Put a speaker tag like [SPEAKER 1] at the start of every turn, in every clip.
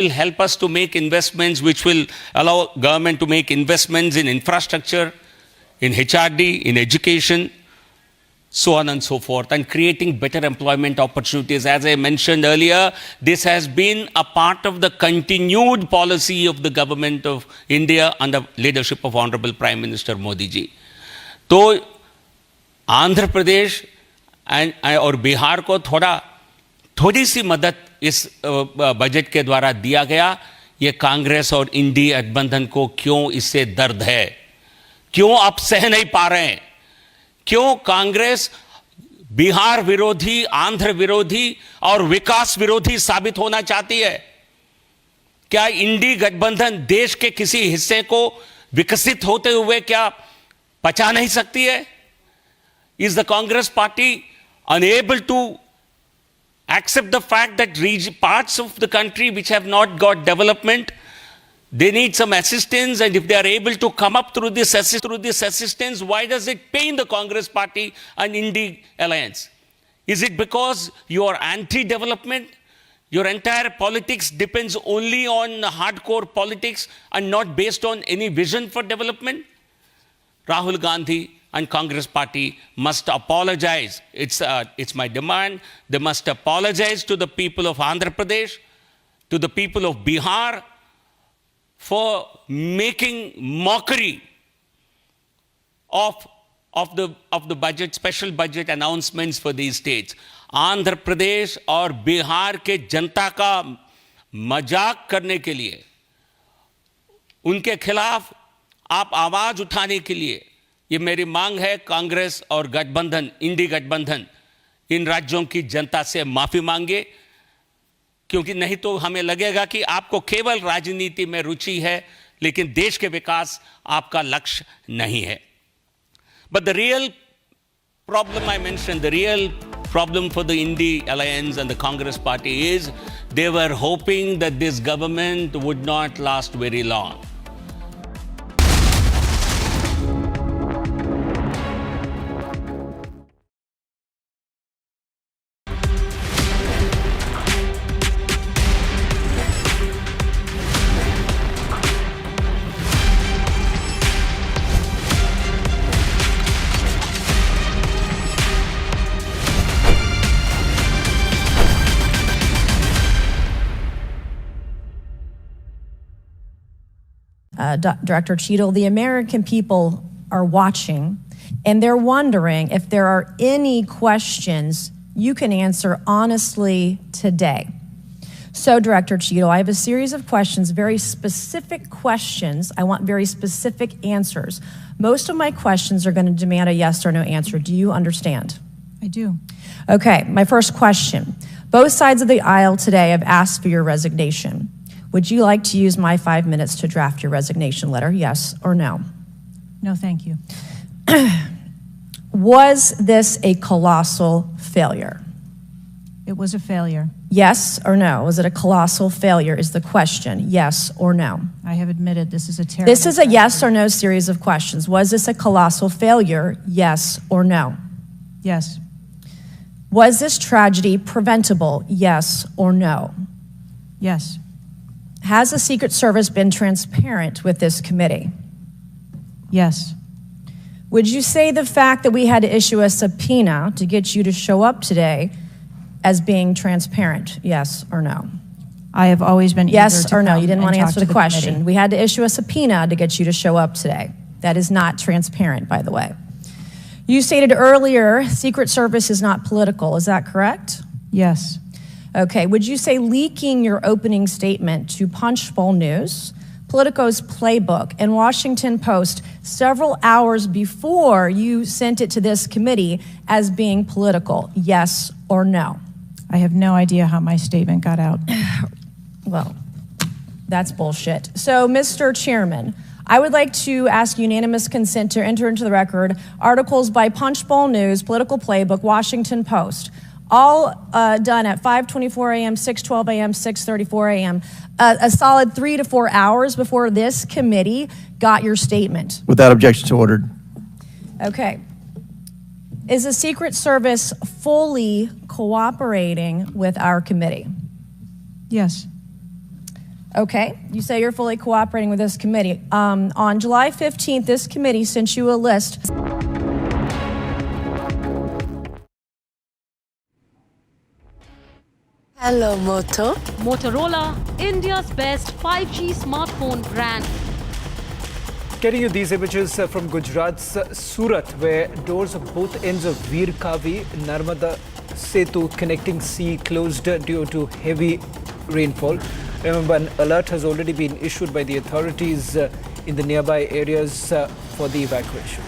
[SPEAKER 1] will help us to make investments, which will allow government to make investments in infrastructure, in HRD, in education, so on and so forth, and creating better employment opportunities. As I mentioned earlier, this has been a part of the continued policy of the government of India under leadership of Honorable Prime Minister Modi ji. तो आंध्र प्रदेश और बिहार को थोड़ी सी मदद इस budget के द्वारा दिया गया। ये कांग्रेस और इंडी गठबंधन को क्यों इससे दर्द है, क्यों आप सह नहीं पा रहे हैं? क्यों कांग्रेस बिहार विरोधी, आंध्र विरोधी और विकास विरोधी साबित होना चाहती है? क्या इंडी गठबंधन देश के किसी हिस्से को विकसित होते हुए क्या पचा नहीं सकती है? Is the Congress party unable to accept the fact that parts of the country which have not got development, they need some assistance, and if they are able to come up through this assistance, why does it pain the Congress party and Indy alliance? Is it because you are anti-development? Your entire politics depends only on hardcore politics and not based on any vision for development? Rahul Gandhi and Congress party must apologize. It's my demand. They must apologize to the people of Andhra Pradesh, to the people of Bihar, for making mockery of the budget, special budget announcements for these states. Andhra Pradesh और बिहार के जनता का मजाक करने के लिए, उनके खिलाफ आप आवाज उठाने के लिए, ये मेरी मांग है, कांग्रेस और गठबंधन, इंडी गठबंधन, इन राज्यों की जनता से माफी मांगे, क्योंकि नहीं तो हमें लगेगा कि आपको केवल राजनीति में रुचि है, लेकिन देश के विकास आपका लक्ष्य नहीं है. But the real problem I mentioned, the real problem for the Indy alliance and the Congress party is they were hoping that this government would not last very long.
[SPEAKER 2] Director Cheadle, the American people are watching, and they're wondering if there are any questions you can answer honestly today. So, Director Cheadle, I have a series of questions, very specific questions. I want very specific answers. Most of my questions are going to demand a yes or no answer. Do you understand?
[SPEAKER 3] I do.
[SPEAKER 2] Okay, my first question. Both sides of the aisle today have asked for your resignation. Would you like to use my 5 minutes to draft your resignation letter, yes or no?
[SPEAKER 3] No, thank you.
[SPEAKER 2] Was this a colossal failure?
[SPEAKER 3] It was a failure.
[SPEAKER 2] Yes or no? Was it a colossal failure is the question, yes or no?
[SPEAKER 3] I have admitted this is a terrible
[SPEAKER 2] This is a yes or no series of questions. Was this a colossal failure, yes or no?
[SPEAKER 3] Yes.
[SPEAKER 2] Was this tragedy preventable, yes or no?
[SPEAKER 3] Yes.
[SPEAKER 2] Has the Secret Service been transparent with this committee?
[SPEAKER 3] Yes.
[SPEAKER 2] Would you say the fact that we had to issue a subpoena to get you to show up today as being transparent, yes or no?
[SPEAKER 3] I have always been
[SPEAKER 2] yes or no. You didn't want to
[SPEAKER 3] talk
[SPEAKER 2] answer
[SPEAKER 3] to
[SPEAKER 2] the question.
[SPEAKER 3] committee.
[SPEAKER 2] We had to issue a subpoena to get you to show up today. That is not transparent, by the way. You stated earlier, Secret Service is not political. Is that correct?
[SPEAKER 3] Yes.
[SPEAKER 2] Okay, would you say leaking your opening statement to Punchbowl News, Politico's Playbook, and Washington Post several hours before you sent it to this committee as being political, yes or no?
[SPEAKER 3] I have no idea how my statement got out.
[SPEAKER 2] Well, that's bullshit. So, Mr. Chairman, I would like to ask unanimous consent to enter into the record articles by Punchbowl News, Political Playbook, Washington Post, all done at 5:24 a.m., 6:12 a.m., 6:34 a.m., a solid 3 to 4 hours before this committee got your statement.
[SPEAKER 4] Without objection, so ordered.
[SPEAKER 2] Okay. Is the Secret Service fully cooperating with our committee?
[SPEAKER 3] Yes.
[SPEAKER 2] Okay, you say you're fully cooperating with this committee. On July 15th, this committee sent you a list.
[SPEAKER 4] Hello, Moto.
[SPEAKER 5] Motorola, India's best 5G smartphone brand.
[SPEAKER 6] Getting you these images from Gujarat's Surat, where doors of both ends of Veer Kavi, Narmada Setu connecting sea closed due to heavy rainfall. Remember, an alert has already been issued by the authorities in the nearby areas for the evacuation.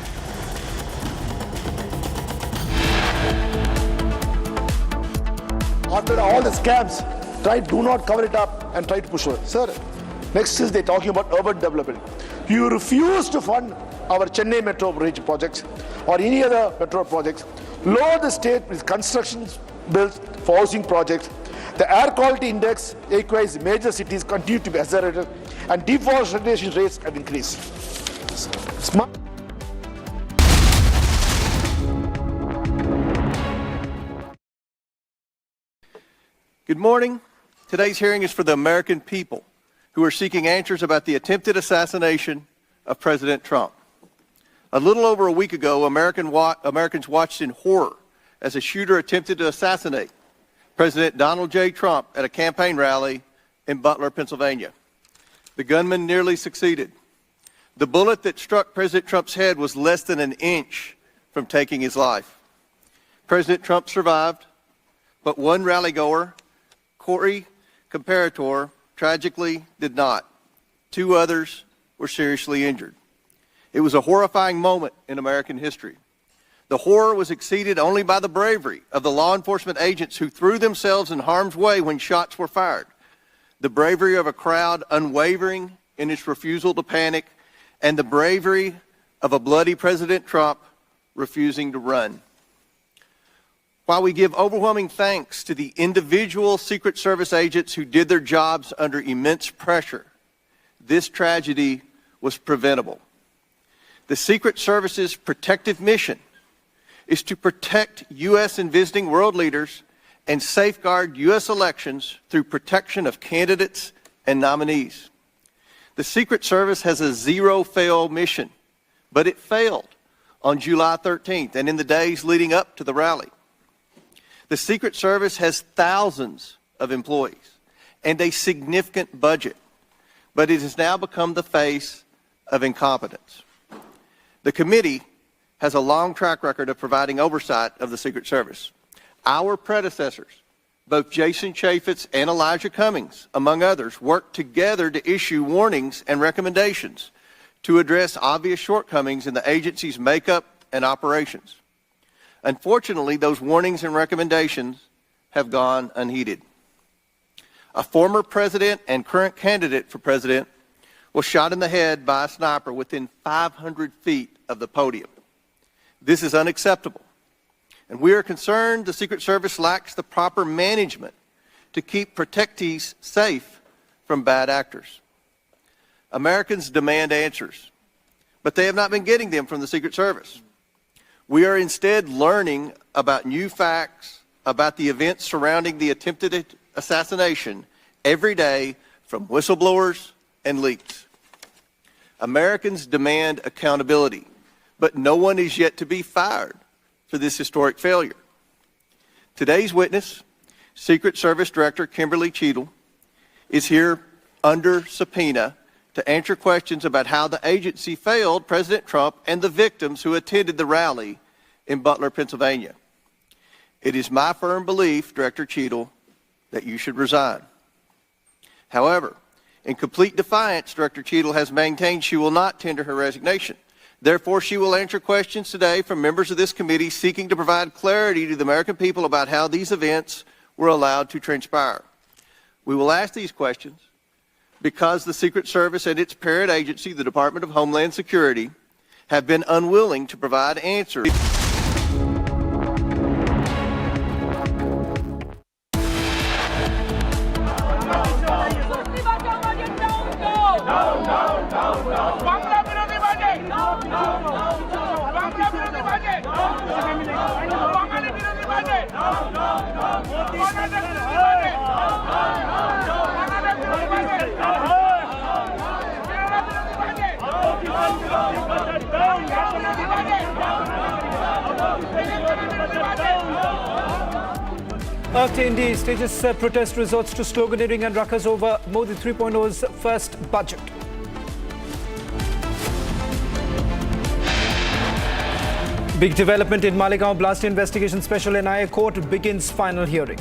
[SPEAKER 7] After all the scams, do not cover it up and try to push over. Sir, next is they're talking about urban development. You refuse to fund our Chennai Metro Bridge projects or any other metro projects. Lower the state with construction bills for housing projects. The air quality index, AQI's major cities continue to be accelerated and deforestation rates have increased.
[SPEAKER 8] Good morning. Today's hearing is for the American people who are seeking answers about the attempted assassination of President Trump. A little over a week ago, Americans watched in horror as a shooter attempted to assassinate President Donald J. Trump at a campaign rally in Butler, Pennsylvania. The gunman nearly succeeded. The bullet that struck President Trump's head was less than an inch from taking his life. President Trump survived, but one rallygoer, Corey Comparator, tragically did not. Two others were seriously injured. It was a horrifying moment in American history. The horror was exceeded only by the bravery of the law enforcement agents who threw themselves in harm's way when shots were fired. The bravery of a crowd unwavering in its refusal to panic, and the bravery of a bloody President Trump refusing to run. While we give overwhelming thanks to the individual Secret Service agents who did their jobs under immense pressure, this tragedy was preventable. The Secret Service's protective mission is to protect U.S. and visiting world leaders and safeguard U.S. elections through protection of candidates and nominees. The Secret Service has a zero-fail mission, but it failed on July 13th and in the days leading up to the rally. The Secret Service has thousands of employees and a significant budget, but it has now become the face of incompetence. The committee has a long track record of providing oversight of the Secret Service. Our predecessors, both Jason Chaffetz and Elijah Cummings, among others, worked together to issue warnings and recommendations to address obvious shortcomings in the agency's makeup and operations. Unfortunately, those warnings and recommendations have gone unheeded. A former president and current candidate for president was shot in the head by a sniper within 500 feet of the podium. This is unacceptable, and we are concerned the Secret Service lacks the proper management to keep protectees safe from bad actors. Americans demand answers, but they have not been getting them from the Secret Service. We are instead learning about new facts about the events surrounding the attempted assassination every day from whistleblowers and leaks. Americans demand accountability, but no one is yet to be fired for this historic failure. Today's witness, Secret Service Director Kimberly Cheadle, is here under subpoena to answer questions about how the agency failed President Trump and the victims who attended the rally in Butler, Pennsylvania. It is my firm belief, Director Cheadle, that you should resign. However, in complete defiance, Director Cheadle has maintained she will not tender her resignation. Therefore, she will answer questions today from members of this committee seeking to provide clarity to the American people about how these events were allowed to transpire. We will ask these questions because the Secret Service and its parent agency, the Department of Homeland Security, have been unwilling to provide answers.
[SPEAKER 9] No.
[SPEAKER 6] After India stages protest resorts to sloganeering and ruckus over Modi 3.0's first budget. Big development in Malegaon blast investigation. Special NIA court begins final hearing.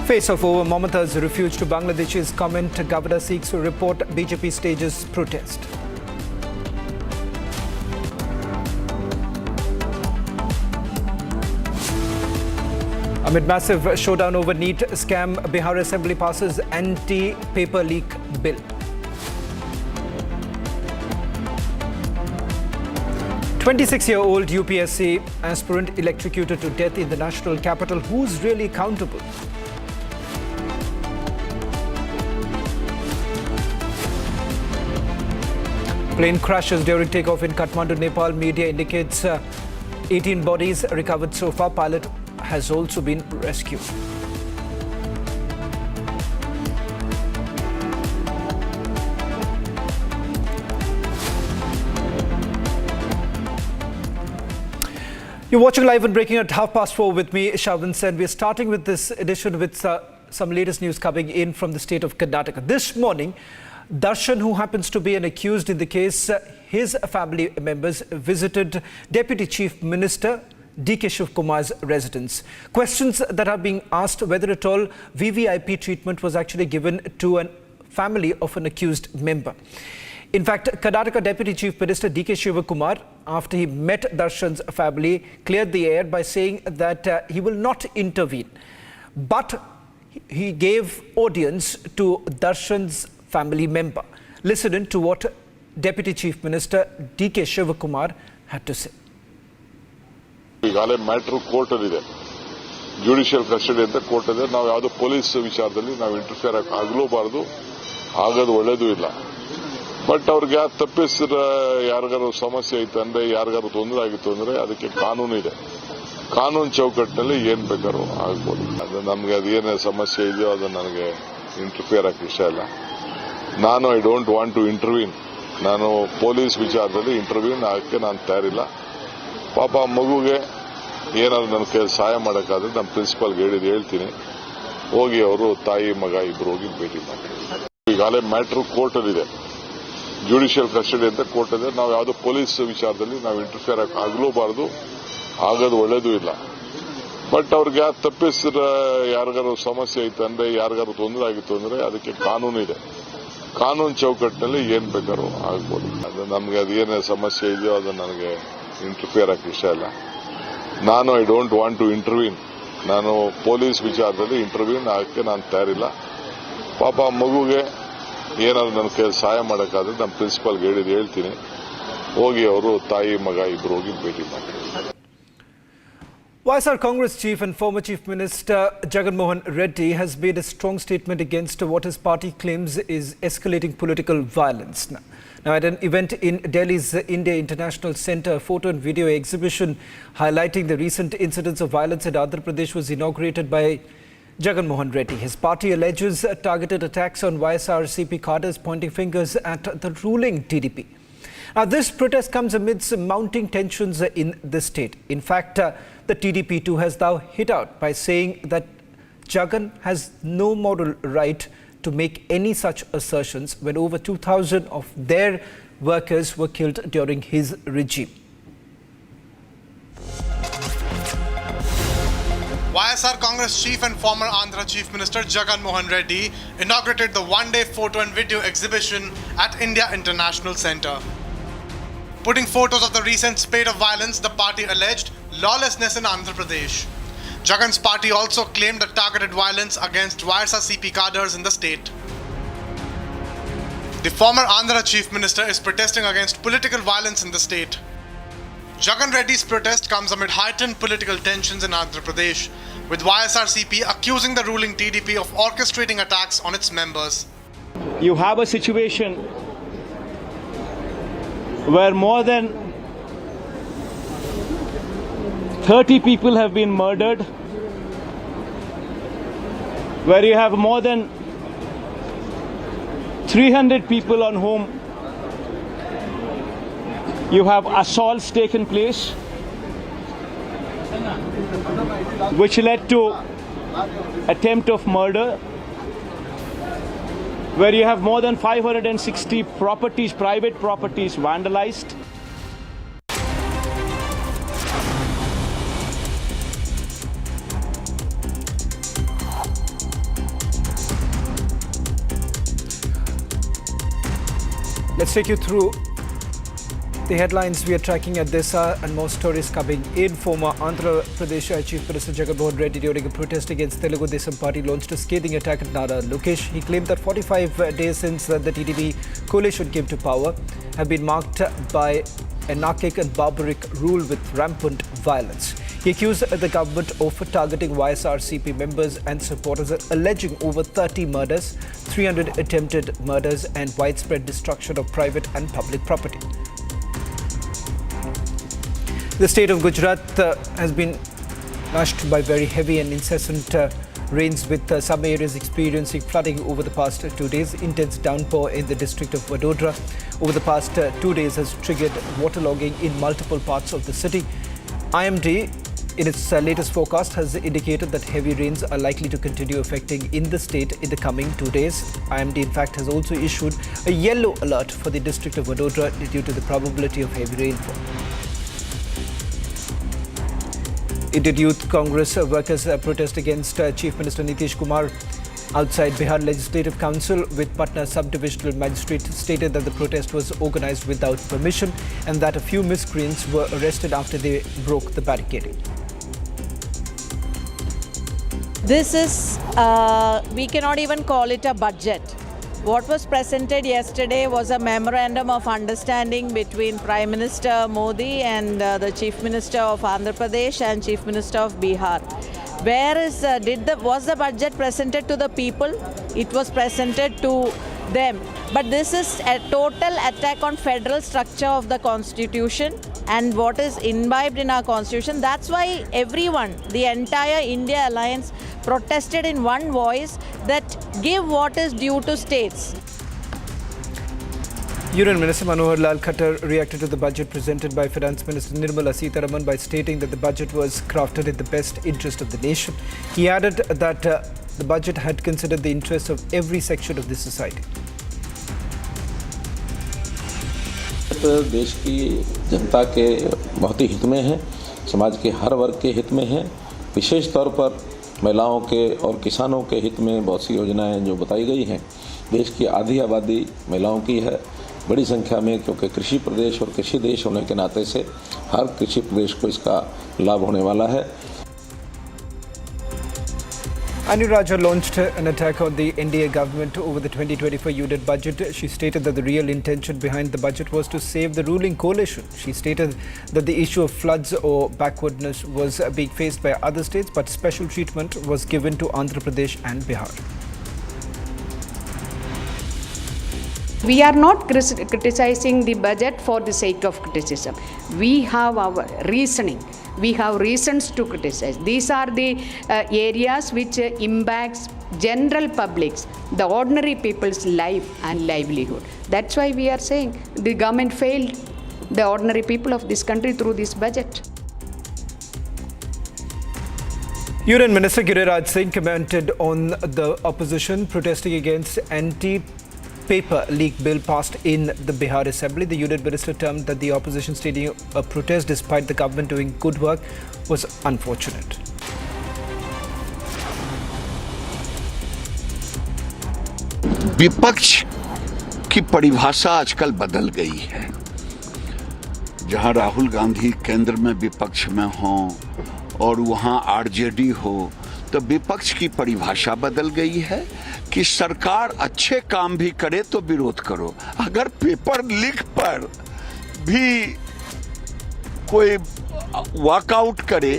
[SPEAKER 6] Face-off over Mamata's refuge to Bangladesh's comment. Governor seeks to report BJP stages protest. Amid massive showdown over NEET scam, Bihar Assembly passes anti-paper leak bill. "26-year-old UPSC aspirant electrocuted to death in the national capital. Who's really accountable?" Plane crashes during takeoff in Kathmandu, Nepal. Media indicates 18 bodies recovered so far. Pilot has also been rescued. You're watching live and breaking at 4:30 with me, Shavan Sen. We're starting with this edition with some latest news coming in from the state of Karnataka. This morning, Darshan, who happens to be an accused in the case, his family members visited Deputy Chief Minister D.K. Shivkumar's residence. Questions that are being asked whether at all VVIP treatment was actually given to a family of an accused member. In fact, Karnataka Deputy Chief Minister D.K. Shivkumar, after he met Darshan's family, cleared the air by saying that he will not intervene. But he gave audience to Darshan's family member. Listen in to what Deputy Chief Minister D.K. Shivkumar had to say.
[SPEAKER 4] ಈಗಾಗಲೇ matter ಕೋರ್ಟಲ್ಲಿದೆ, judicial custody ಅಂತ court ಇದೆ. ನಾವು ಯಾವುದೋ police ವಿಚಾರದಲ್ಲಿ ನಾವು interfere ಆಗಲೂಬಾರದು, ಆಗೋದು ಒಳ್ಳೇದು ಇಲ್ಲ. ಬಟ್ ಅವ್ರಿಗೆ ತಪ್ಪಿಸಿದ ಯಾರಿಗಾರು ಸಮಸ್ಯೆ ಐತೆ ಅಂದ್ರೆ, ಯಾರಿಗಾರು ತೊಂದರೆ ಆಗಿತ್ತು ಅಂದ್ರೆ ಅದಕ್ಕೆ ಕಾನೂನು ಇದೆ. ಕಾನೂನು ಚೌಕಟ್ಟಿನಲ್ಲಿ ಏನ್ ಬೇಕಾದ್ರೂ ಆಗ್ಬೋದು. ಅದು ನಮ್ಗೆ ಅದೇನೇ ಸಮಸ್ಯೆ ಇದೆಯೋ ಅದನ್ನ ನನಗೆ ಇಂಟರ್ಫಿಯರ್ ಆಗಕ್ಕೆ ಇಷ್ಟ ಇಲ್ಲ. ನಾನು ಐ ಡೋಂಟ್ ವಾಂಟ್ ಟು ಇಂಟರ್ವ್ಯೂನ್. ನಾನು ಪೊಲೀಸ್ ವಿಚಾರದಲ್ಲಿ ಇಂಟರ್ವ್ಯೂನ್ ಆಗಕ್ಕೆ ನಾನು ತಯಾರಿಲ್ಲ. ಪಾಪ ಮಗುಗೆ ಏನಾದ್ರು ನನ್ನ ಕೈ ಸಹಾಯ ಮಾಡೋಕ್ಕಾದ್ರೆ ನಮ್ಮ ಪ್ರಿನ್ಸಿಪಾಲ್ಗೆ ಹೇಳ್ತೀನಿ, ಹೋಗಿ ಅವರು ತಾಯಿ ಮಗ ಇಬ್ರು ಹೋಗಿ ಭೇಟಿ ಮಾಡಿ. ಈಗಾಗಲೇ ಮ್ಯಾಟ್ರು ಕೋರ್ಟಲ್ಲಿದೆ, ಜುಡಿಷಿಯಲ್ ಕಸ್ಟಡಿ ಅಂತ ಕೋರ್ಟ್ ಇದೆ. ನಾವು ಯಾವುದೋ ಪೊಲೀಸ್ ವಿಚಾರದಲ್ಲಿ ನಾವು ಇಂಟರ್ಫಿಯರ್ ಆಗಲೂಬಾರದು, ಆಗೋದು ಒಳ್ಳೇದು ಇಲ್ಲ. ಬಟ್ ಅವ್ರಿಗೆ ತಪ್ಪಿಸಿದ ಯಾರಿಗಾರು ಸಮಸ್ಯೆ ಐತೆ ಅಂದ್ರೆ, ಯಾರಿಗಾರು ತೊಂದರೆ ಆಗಿತ್ತು ಅಂದ್ರೆ ಅದಕ್ಕೆ ಕಾನೂನು ಇದೆ. ಕಾನೂನು ಚೌಕಟ್ಟಿನಲ್ಲಿ ಏನ್ ಬೇಕಾದ್ರೂ ಆಗ್ಬೋದು. ಅದು ನಮ್ಗೆ ಅದೇನೇ ಸಮಸ್ಯೆ ಇದೆಯೋ ಅದನ್ನ ನನಗೆ ಇಂಟರ್ಫಿಯರ್ ಆಗಕ್ಕೆ ಇಷ್ಟ ಇಲ್ಲ. ನಾನು ಐ ಡೋಂಟ್ ವಾಂಟ್ ಟು ಇಂಟರ್ವ್ಯೂನ್. ನಾನು ಪೊಲೀಸ್ ವಿಚಾರದಲ್ಲಿ ಇಂಟರ್ವ್ಯೂನ್ ಆಗಕ್ಕೆ ನಾನು ತಯಾರಿಲ್ಲ. ಪಾಪ ಮಗುಗೆ ಏನಾದ್ರು ನನ್ನ ಕೈ ಸಹಾಯ ಮಾಡೋಕ್ಕಾದ್ರೆ ನಮ್ಮ ಪ್ರಿನ್ಸಿಪಾಲ್ಗೆ ಹೇಳ್ತೀನಿ, ಹೋಗಿ ಅವರು ತಾಯಿ ಮಗ ಇಬ್ರು ಹೋಗಿ ಭೇಟಿ ಮಾಡಿ.
[SPEAKER 6] YSR Congress Chief and former Chief Minister Jagan Mohan Reddy has made a strong statement against what his party claims is escalating political violence. Now, at an event in Delhi's India International Centre, a photo and video exhibition highlighting the recent incidents of violence in Andhra Pradesh was inaugurated by Jagan Mohan Reddy. His party alleges targeted attacks on YSR-CP cadres, pointing fingers at the ruling TDP. Now, this protest comes amidst mounting tensions in the state. In fact, the TDP too has now hit out by saying that Jagan has no moral right to make any such assertions when over 2,000 of their workers were killed during his regime.
[SPEAKER 9] YSR Congress Chief and former Andhra Chief Minister Jagan Mohan Reddy inaugurated the one-day photo and video exhibition at India International Centre. Putting photos of the recent spate of violence, the party alleged lawlessness in Andhra Pradesh. Jagan's party also claimed the targeted violence against YSR-CP cadres in the state. The former Andhra Chief Minister is protesting against political violence in the state. Jagan Reddy's protest comes amid heightened political tensions in Andhra Pradesh, with YSR-CP accusing the ruling TDP of orchestrating attacks on its members.
[SPEAKER 10] You have a situation where more than 30 people have been murdered, where you have more than 300 people on whom you have assaults taken place, which led to attempt of murder, where you have more than 560 properties, private properties vandalized.
[SPEAKER 6] Let's take you through the headlines we are tracking at this hour and more stories coming in. Former Andhra Pradesh Chief Minister Jagan Reddy, during a protest against Telugu Desam Party, launched a scathing attack at Nara Lokesh. He claimed that 45 days since the TDP coalition came to power have been marked by anarchic and barbaric rule with rampant violence. He accused the government of targeting YSRCP members and supporters, alleging over 30 murders, 300 attempted murders and widespread destruction of private and public property. The state of Gujarat has been lashed by very heavy and incessant rains, with some areas experiencing flooding over the past 2 days. Intense downpour in the district of Vadodara over the past 2 days has triggered waterlogging in multiple parts of the city. IMD, in its latest forecast, has indicated that heavy rains are likely to continue affecting in the state in the coming 2 days. IMD, in fact, has also issued a yellow alert for the district of Vadodara due to the probability of heavy rainfall. Indian Youth Congress workers protest against Chief Minister Nitish Kumar outside Bihar Legislative Council, with Patna Sub-Divisional Magistrate stated that the protest was organized without permission and that a few miscreants were arrested after they broke the barricading.
[SPEAKER 11] This is, we cannot even call it a budget. What was presented yesterday was a memorandum of understanding between Prime Minister Modi and the Chief Minister of Andhra Pradesh and Chief Minister of Bihar. Where is was the budget presented to the people? It was presented to them. But this is a total attack on federal structure of the constitution and what is imbibed in our constitution. That's why everyone, the entire India Alliance, protested in one voice that give what is due to states.
[SPEAKER 6] Union Minister Manohar Lal Khattar reacted to the budget presented by Finance Minister Nirmala Sitharaman by stating that the budget was crafted in the best interest of the nation. He added that the budget had considered the interests of every section of the society.
[SPEAKER 12] देश की जनता के बहुत ही हित में है, समाज के हर वर्ग के हित में है। विशेष तौर पर महिलाओं के और किसानों के हित में बहुत सी योजनाएं जो बताई गई हैं। देश की आधी आबादी महिलाओं की है, बड़ी संख्या में, क्योंकि कृषि प्रदेश और कृषि देश होने के नाते से हर कृषि प्रदेश को इसका लाभ होने वाला है।
[SPEAKER 6] Anuraja launched an attack on the NDA government over the 2024 union budget. She stated that the real intention behind the budget was to save the ruling coalition. She stated that the issue of floods or backwardness was being faced by other states, but special treatment was given to Andhra Pradesh and Bihar.
[SPEAKER 13] We are not criticizing the budget for the sake of criticism. We have our reasoning. We have reasons to criticize. These are the areas which impacts general publics, the ordinary people's life and livelihood. That's why we are saying the government failed the ordinary people of this country through this budget.
[SPEAKER 6] Union Minister Giriraj Singh commented on the opposition protesting against anti-paper leak bill passed in the Bihar Assembly. The Union Minister termed that the opposition staging a protest despite the government doing good work was unfortunate.
[SPEAKER 14] विपक्ष की परिभाषा आजकल बदल गई है। जहां राहुल गांधी केंद्र में विपक्ष में हों और वहां आरजेडी हो, तो विपक्ष की परिभाषा बदल गई है कि सरकार अच्छे काम भी करे तो विरोध करो। अगर पेपर लीक पर भी कोई वॉकआउट करे,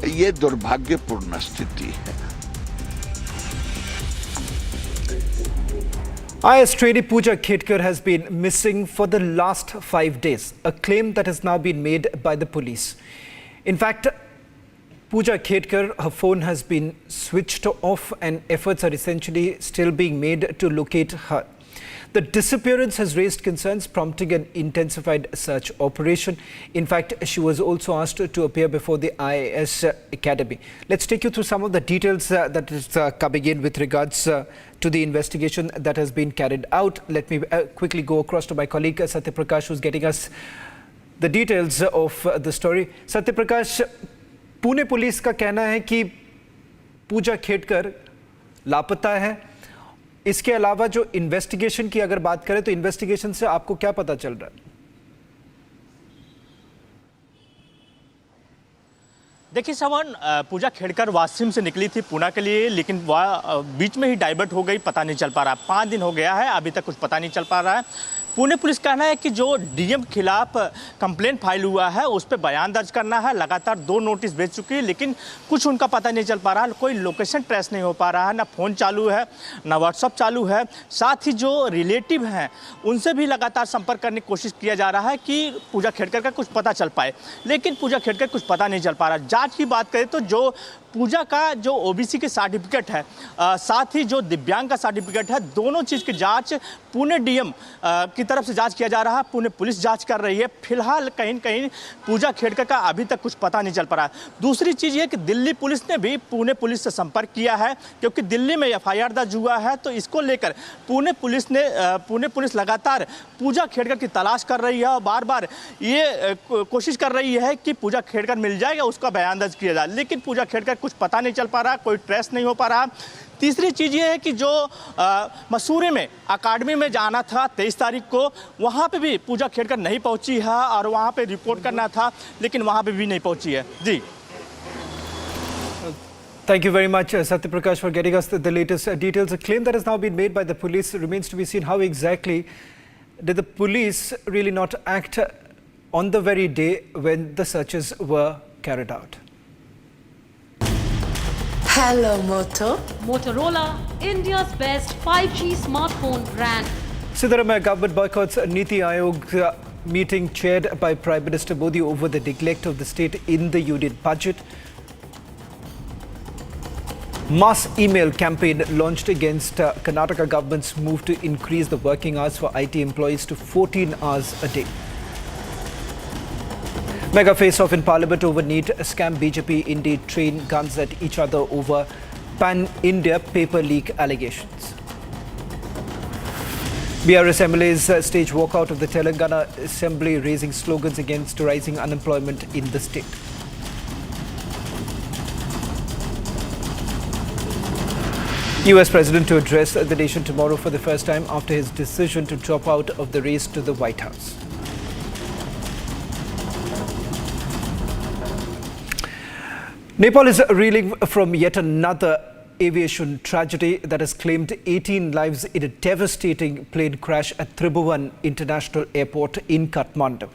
[SPEAKER 14] ये दुर्भाग्यपूर्ण स्थिति है।
[SPEAKER 6] IAS trainee Pooja Khedkar has been missing for the last 5 days, a claim that has now been made by the police. In fact, Pooja Khedkar, her phone has been switched off and efforts are essentially still being made to locate her. The disappearance has raised concerns, prompting an intensified search operation. In fact, she was also asked to appear before the IAS Academy. Let's take you through some of the details that is coming in with regards to the investigation that has been carried out. Let me quickly go across to my colleague Satya Prakash, who's getting us the details of the story. Satya Prakash, Pune police का कहना है कि पूजा खेडकर लापता है. इसके अलावा जो investigation की अगर बात करें तो इन्वेस्टिगेशन से आपको क्या पता चल रहा है?
[SPEAKER 15] देखिए श्रवण, पूजा खेडकर वाशिम से निकली थी पुणे के लिए, लेकिन वह बीच में ही डाइवर्ट हो गई, पता नहीं चल पा रहा. 5 दिन हो गया है, अभी तक कुछ पता नहीं चल पा रहा है. पुणे पुलिस कहना है कि जो डीएम के खिलाफ कंप्लेंट फाइल हुआ है उस पर बयान दर्ज करना है. लगातार 2 नोटिस भेज चुकी है, लेकिन कुछ उनका पता नहीं चल पा रहा है. कोई लोकेशन ट्रेस नहीं हो पा रहा है, ना फ़ोन चालू है, ना व्हाट्सअप चालू है. साथ ही जो रिलेटिव हैं उनसे भी लगातार संपर्क करने की कोशिश किया जा रहा है कि पूजा खेडकर का कुछ पता चल पाए, लेकिन पूजा खेडकर कुछ पता नहीं चल पा रहा. जाँच की बात करें तो जो पूजा का जो ओबीसी के सर्टिफिकेट है, साथ ही जो दिव्यांग का सर्टिफिकेट है, दोनों चीज़ की जांच पुणे डीएम की तरफ से जांच किया जा रहा है. पुणे पुलिस जांच कर रही है. फिलहाल कहीं न कहीं पूजा खेडकर का अभी तक कुछ पता नहीं चल पा रहा है. दूसरी चीज़ ये कि दिल्ली पुलिस ने भी पुणे पुलिस से संपर्क किया है, क्योंकि दिल्ली में एफआईआर दर्ज हुआ है. तो इसको लेकर पुणे पुलिस लगातार पूजा खेडकर की तलाश कर रही है और बार बार ये कोशिश कर रही है कि पूजा खेडकर मिल जाएगा, उसका बयान दर्ज किया जाए, लेकिन पूजा खेडकर कुछ पता नहीं चल पा रहा, कोई ट्रेस नहीं हो पा रहा. तीसरी चीज़ ये है कि जो मसूरी में अकादमी में जाना था 23 तारीख को, वहाँ पे भी पूजा खेडकर नहीं पहुँची है और वहाँ पे रिपोर्ट करना था, लेकिन वहाँ पे भी नहीं पहुँची है. जी.
[SPEAKER 6] Thank you very much, Satya Prakash, for getting us the latest details. A claim that has now been made by the police remains to be seen. How exactly did the police really not act on the very day when the searches were carried out?
[SPEAKER 5] Hello, Moto. Motorola, India's best 5G smartphone brand.
[SPEAKER 6] Sitharaman government boycotts Niti Aayog meeting chaired by Prime Minister Modi over the neglect of the state in the union budget. Mass email campaign launched against Karnataka government's move to increase the working hours for IT employees to 14 hours a day. Mega face-off in Parliament over NEET scam. BJP indeed train guns at each other over pan-India paper leak allegations. BRS MLAs stage walkout of the Telangana Assembly, raising slogans against rising unemployment in the state. US President to address the nation tomorrow for the first time after his decision to drop out of the race to the White House. Nepal is reeling from yet another aviation tragedy that has claimed 18 lives in a devastating plane crash at Tribhuvan International Airport in Kathmandu.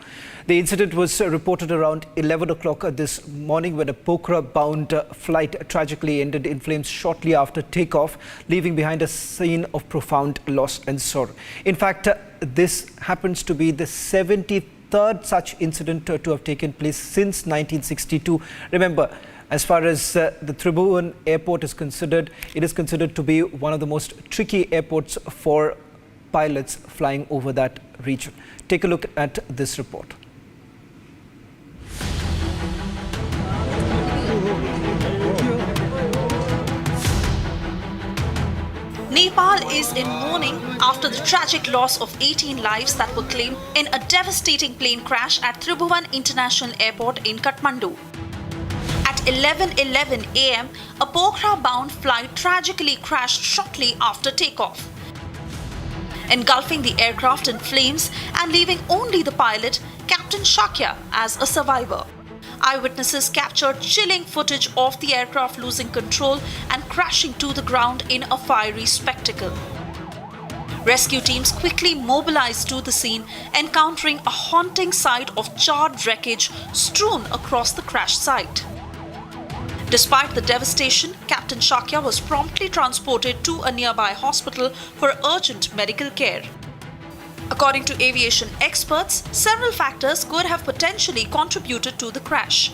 [SPEAKER 6] The incident was reported around 11 o'clock this morning when a Pokhara-bound flight tragically ended in flames shortly after takeoff, leaving behind a scene of profound loss and sorrow. In fact, this happens to be the 73rd such incident to have taken place since 1962. Remember, as far as the Tribhuvan airport is concerned, it is considered to be one of the most tricky airports for pilots flying over that region. Take a look at this report.
[SPEAKER 16] Nepal is in mourning after the tragic loss of 18 lives that were claimed in a devastating plane crash at Tribhuvan International Airport in Kathmandu. At 11:11 a.m., a Pokhara-bound flight tragically crashed shortly after takeoff, engulfing the aircraft in flames and leaving only the pilot, Captain Shakya, as a survivor. Eyewitnesses captured chilling footage of the aircraft losing control and crashing to the ground in a fiery spectacle. Rescue teams quickly mobilized to the scene, encountering a haunting sight of charred wreckage strewn across the crash site. Despite the devastation, Captain Shakya was promptly transported to a nearby hospital for urgent medical care. According to aviation experts, several factors could have potentially contributed to the crash.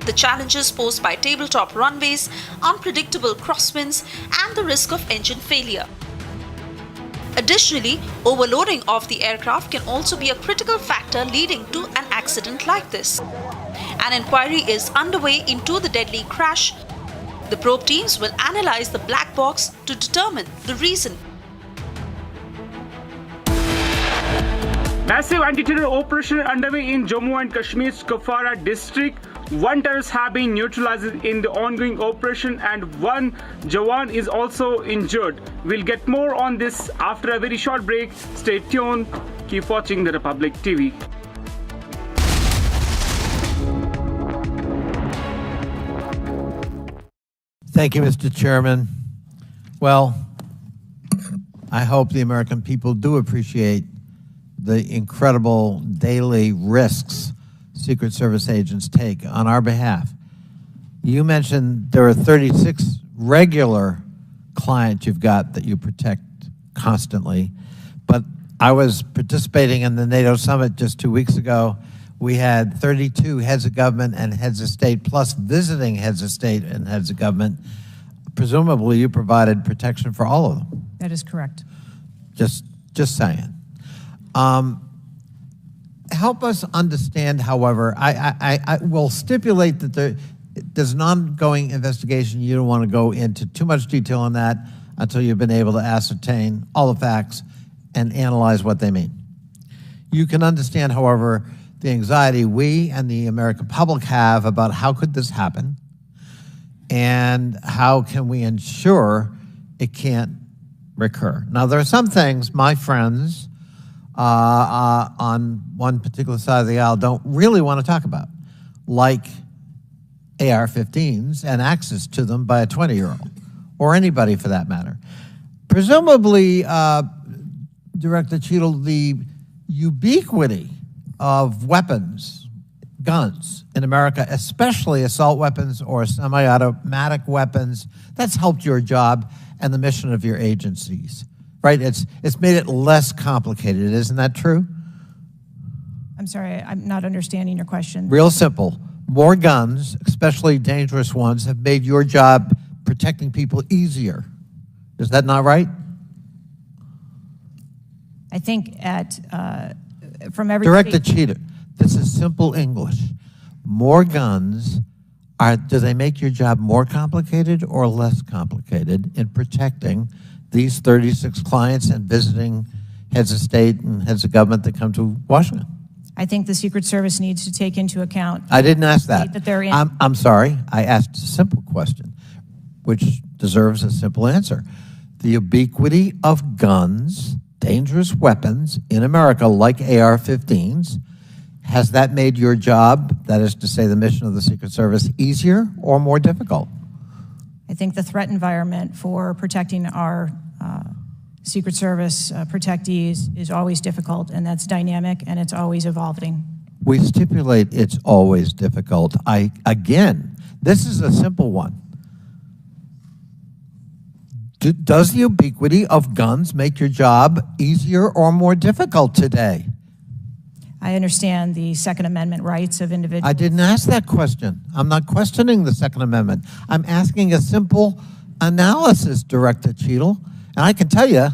[SPEAKER 16] The challenges posed by tabletop runways, unpredictable crosswinds, and the risk of engine failure. Additionally, overloading of the aircraft can also be a critical factor leading to an accident like this. An inquiry is underway into the deadly crash. The probe teams will analyze the black box to determine the reason.
[SPEAKER 10] Massive anti-terror operation underway in Jammu and Kashmir's Kupwara district. One terrorist has been neutralized in the ongoing operation and one Jawan is also injured. We'll get more on this after a very short break. Stay tuned. Keep watching the Republic TV.
[SPEAKER 17] Thank you, Mr. Chairman. Well, I hope the American people do appreciate the incredible daily risks Secret Service agents take on our behalf. You mentioned there are 36 regular clients you've got that you protect constantly, but I was participating in the NATO summit just 2 weeks ago. We had 32 heads of government and heads of state, plus visiting heads of state and heads of government. Presumably you provided protection for all of them.
[SPEAKER 3] That is correct.
[SPEAKER 17] Just saying. Help us understand, however, I will stipulate that there's an ongoing investigation. You don't want to go into too much detail on that until you've been able to ascertain all the facts and analyze what they mean. You can understand, however, the anxiety we and the American public have about how could this happen and how can we ensure it can't recur. Now, there are some things my friends on one particular side of the aisle don't really want to talk about, like AR-15s and access to them by a 20-year-old, or anybody for that matter. Presumably, Director Cheadle, the ubiquity of weapons, guns in America, especially assault weapons or semi-automatic weapons, that's helped your job and the mission of your agencies, right? It's made it less complicated, isn't that true?
[SPEAKER 3] I'm sorry, I'm not understanding your question.
[SPEAKER 17] Real simple. More guns, especially dangerous ones, have made your job protecting people easier. Is that not right?
[SPEAKER 3] I think from every
[SPEAKER 17] Director Cheadle, this is simple English. More guns, do they make your job more complicated or less complicated in protecting these 36 clients and visiting heads of state and heads of government that come to Washington?
[SPEAKER 3] I think the Secret Service needs to take into account.
[SPEAKER 17] I didn't ask that.
[SPEAKER 3] They're in.
[SPEAKER 17] I'm sorry. I asked a simple question, which deserves a simple answer. The ubiquity of guns, dangerous weapons in America, like AR-15s, has that made your job, that is to say the mission of the Secret Service, easier or more difficult?
[SPEAKER 3] I think the threat environment for protecting our Secret Service protectees is always difficult, and that's dynamic, and it's always evolving.
[SPEAKER 17] We stipulate it's always difficult. Again, this is a simple one. Does the ubiquity of guns make your job easier or more difficult today?
[SPEAKER 3] I understand the Second Amendment rights of individuals.
[SPEAKER 17] I didn't ask that question. I'm not questioning the Second Amendment. I'm asking a simple analysis, Director Cheadle. And I can tell you,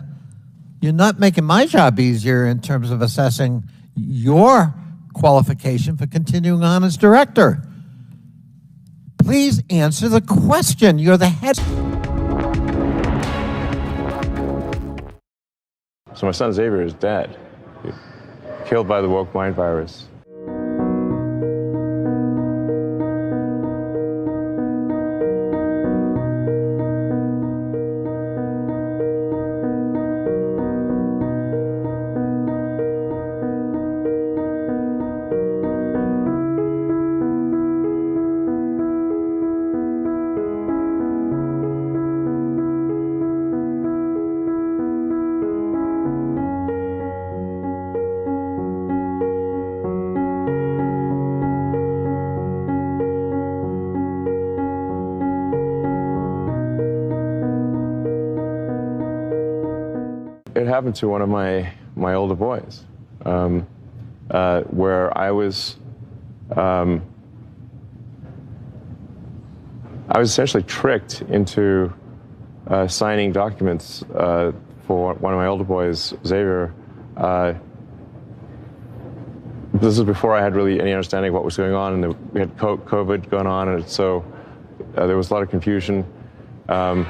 [SPEAKER 17] you're not making my job easier in terms of assessing your qualification for continuing on as director. Please answer the question. You're the head.
[SPEAKER 18] So my son Xavier is dead, killed by the woke mind virus. happened to one of my older boys, where I was essentially tricked into signing documents for one of my older boys, Xavier. This is before I had really any understanding of what was going on, and we had COVID going on, and so there was a lot of confusion. I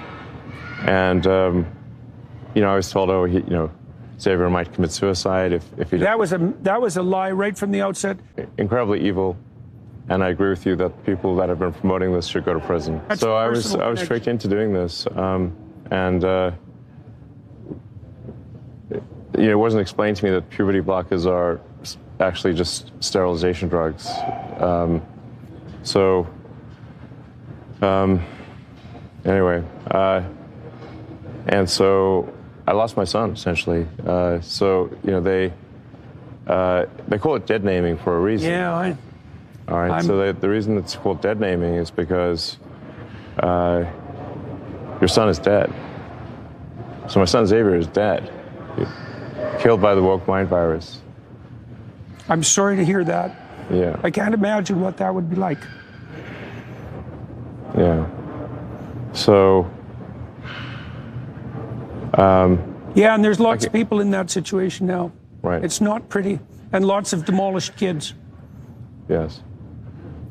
[SPEAKER 18] was told, Xavier might commit suicide if he.
[SPEAKER 19] That was a lie right from the outset.
[SPEAKER 18] Incredibly evil, and I agree with you that people that have been promoting this should go to prison. So I was tricked into doing this, it wasn't explained to me that puberty blockers are actually just sterilization drugs. Anyway, and so I lost my son essentially. They call it dead naming for a reason.
[SPEAKER 19] Yeah.
[SPEAKER 18] All right. So the reason it's called dead naming is because your son is dead. So my son Xavier is dead, killed by the woke mind virus.
[SPEAKER 19] I'm sorry to hear that.
[SPEAKER 18] Yeah.
[SPEAKER 19] I can't imagine what that would be like.
[SPEAKER 18] Yeah. So.
[SPEAKER 19] And there's lots of people in that situation now.
[SPEAKER 18] Right.
[SPEAKER 19] It's not pretty, and lots of demolished kids.
[SPEAKER 18] Yes.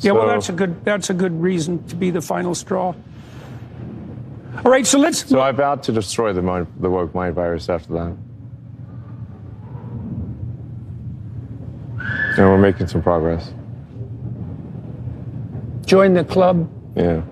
[SPEAKER 19] Yeah, well, that's a good reason to be the final straw. All right, so let's.
[SPEAKER 18] So I vowed to destroy the woke mind virus after that, and we're making some progress.
[SPEAKER 19] Join the club.
[SPEAKER 18] Yeah.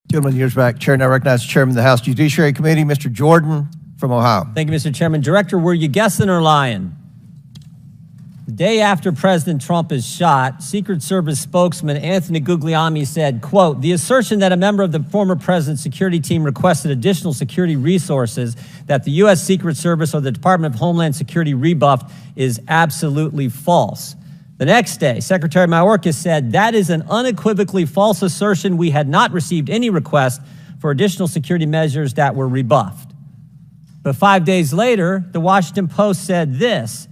[SPEAKER 17] Gentleman years back. Chair now recognizes Chairman of the House Judiciary Committee, Mr. Jordan from Ohio.
[SPEAKER 20] Thank you, Mr. Chairman. Director, were you guessing or lying? The day after President Trump is shot, Secret Service spokesman Anthony Guglielmi said, quote, "The assertion that a member of the former president's security team requested additional security resources that the U.S. Secret Service or the Department of Homeland Security rebuffed is absolutely false." The next day, Secretary Mayorkas said, "That is an unequivocally false assertion. We had not received any request for additional security measures that were rebuffed." But 5 days later, the Washington Post said this: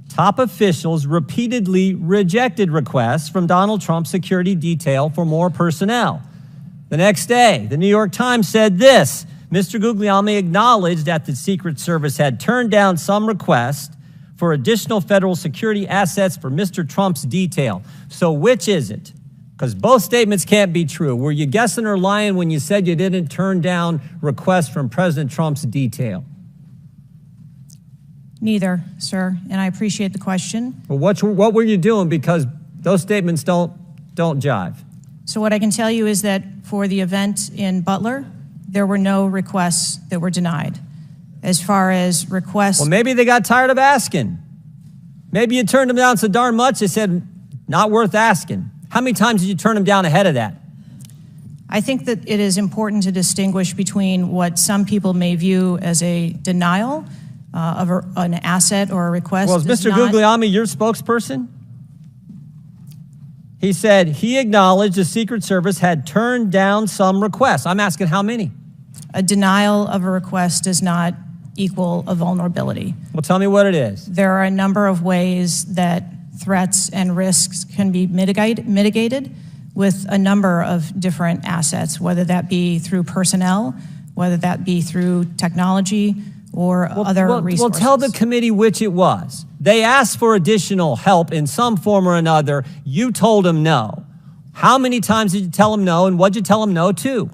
[SPEAKER 20] top officials repeatedly rejected requests from Donald Trump's security detail for more personnel. The next day, the New York Times said this: Mr. Guglielmi acknowledged that the Secret Service had turned down some requests for additional federal security assets for Mr. Trump's detail. So which is it? Because both statements can't be true. Were you guessing or lying when you said you didn't turn down requests from President Trump's detail?
[SPEAKER 3] Neither, sir, and I appreciate the question.
[SPEAKER 20] Well, what were you doing? Because those statements don't jive.
[SPEAKER 3] So what I can tell you is that for the event in Butler, there were no requests that were denied. As far as requests...
[SPEAKER 20] Well, maybe they got tired of asking. Maybe you turned them down so darn much, they said, not worth asking. How many times did you turn them down ahead of that?
[SPEAKER 3] I think that it is important to distinguish between what some people may view as a denial of an asset or a request.
[SPEAKER 20] Well, is Mr. Guglielmi your spokesperson? He said he acknowledged the Secret Service had turned down some requests. I'm asking how many?
[SPEAKER 3] A denial of a request does not equal a vulnerability.
[SPEAKER 20] Well, tell me what it is.
[SPEAKER 3] There are a number of ways that threats and risks can be mitigated with a number of different assets, whether that be through personnel, whether that be through technology or other resources.
[SPEAKER 20] Well, tell the committee which it was. They asked for additional help in some form or another. You told them no. How many times did you tell them no, and what did you tell them no to?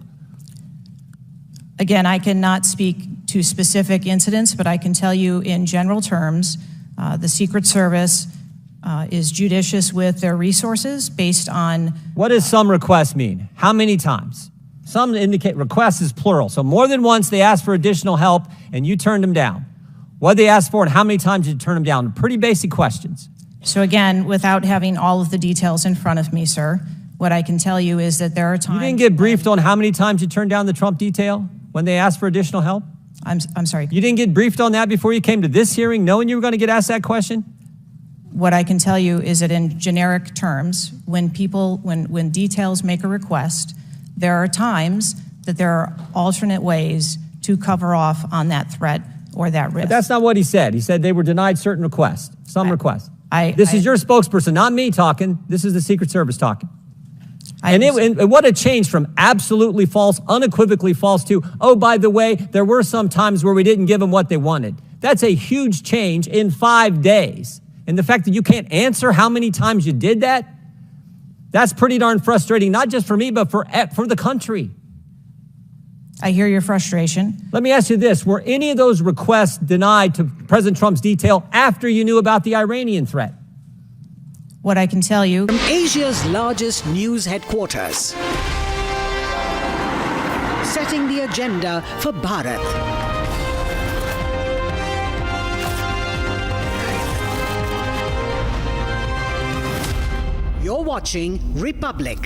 [SPEAKER 3] Again, I cannot speak to specific incidents, but I can tell you in general terms, the Secret Service is judicious with their resources based on...
[SPEAKER 20] What does some requests mean? How many times? Some indicate requests is plural. So more than once they asked for additional help and you turned them down. What did they ask for and how many times did you turn them down? Pretty basic questions.
[SPEAKER 3] So again, without having all of the details in front of me, sir, what I can tell you is that there are times...
[SPEAKER 20] You didn't get briefed on how many times you turned down the Trump detail when they asked for additional help?
[SPEAKER 3] I'm sorry.
[SPEAKER 20] You didn't get briefed on that before you came to this hearing knowing you were going to get asked that question?
[SPEAKER 3] What I can tell you is that in generic terms, when details make a request, there are times that there are alternate ways to cover off on that threat or that risk.
[SPEAKER 20] But that's not what he said. He said they were denied certain requests, some requests. This is your spokesperson, not me talking. This is the Secret Service talking. And what a change from absolutely false, unequivocally false to, oh, by the way, there were some times where we didn't give them what they wanted. That's a huge change in 5 days. And the fact that you can't answer how many times you did that, that's pretty darn frustrating, not just for me, but for the country.
[SPEAKER 3] I hear your frustration.
[SPEAKER 20] Let me ask you this. Were any of those requests denied to President Trump's detail after you knew about the Iranian threat?
[SPEAKER 3] What I can tell you...
[SPEAKER 21] From Asia's largest news headquarters, setting the agenda for Bharat. You're watching Republic.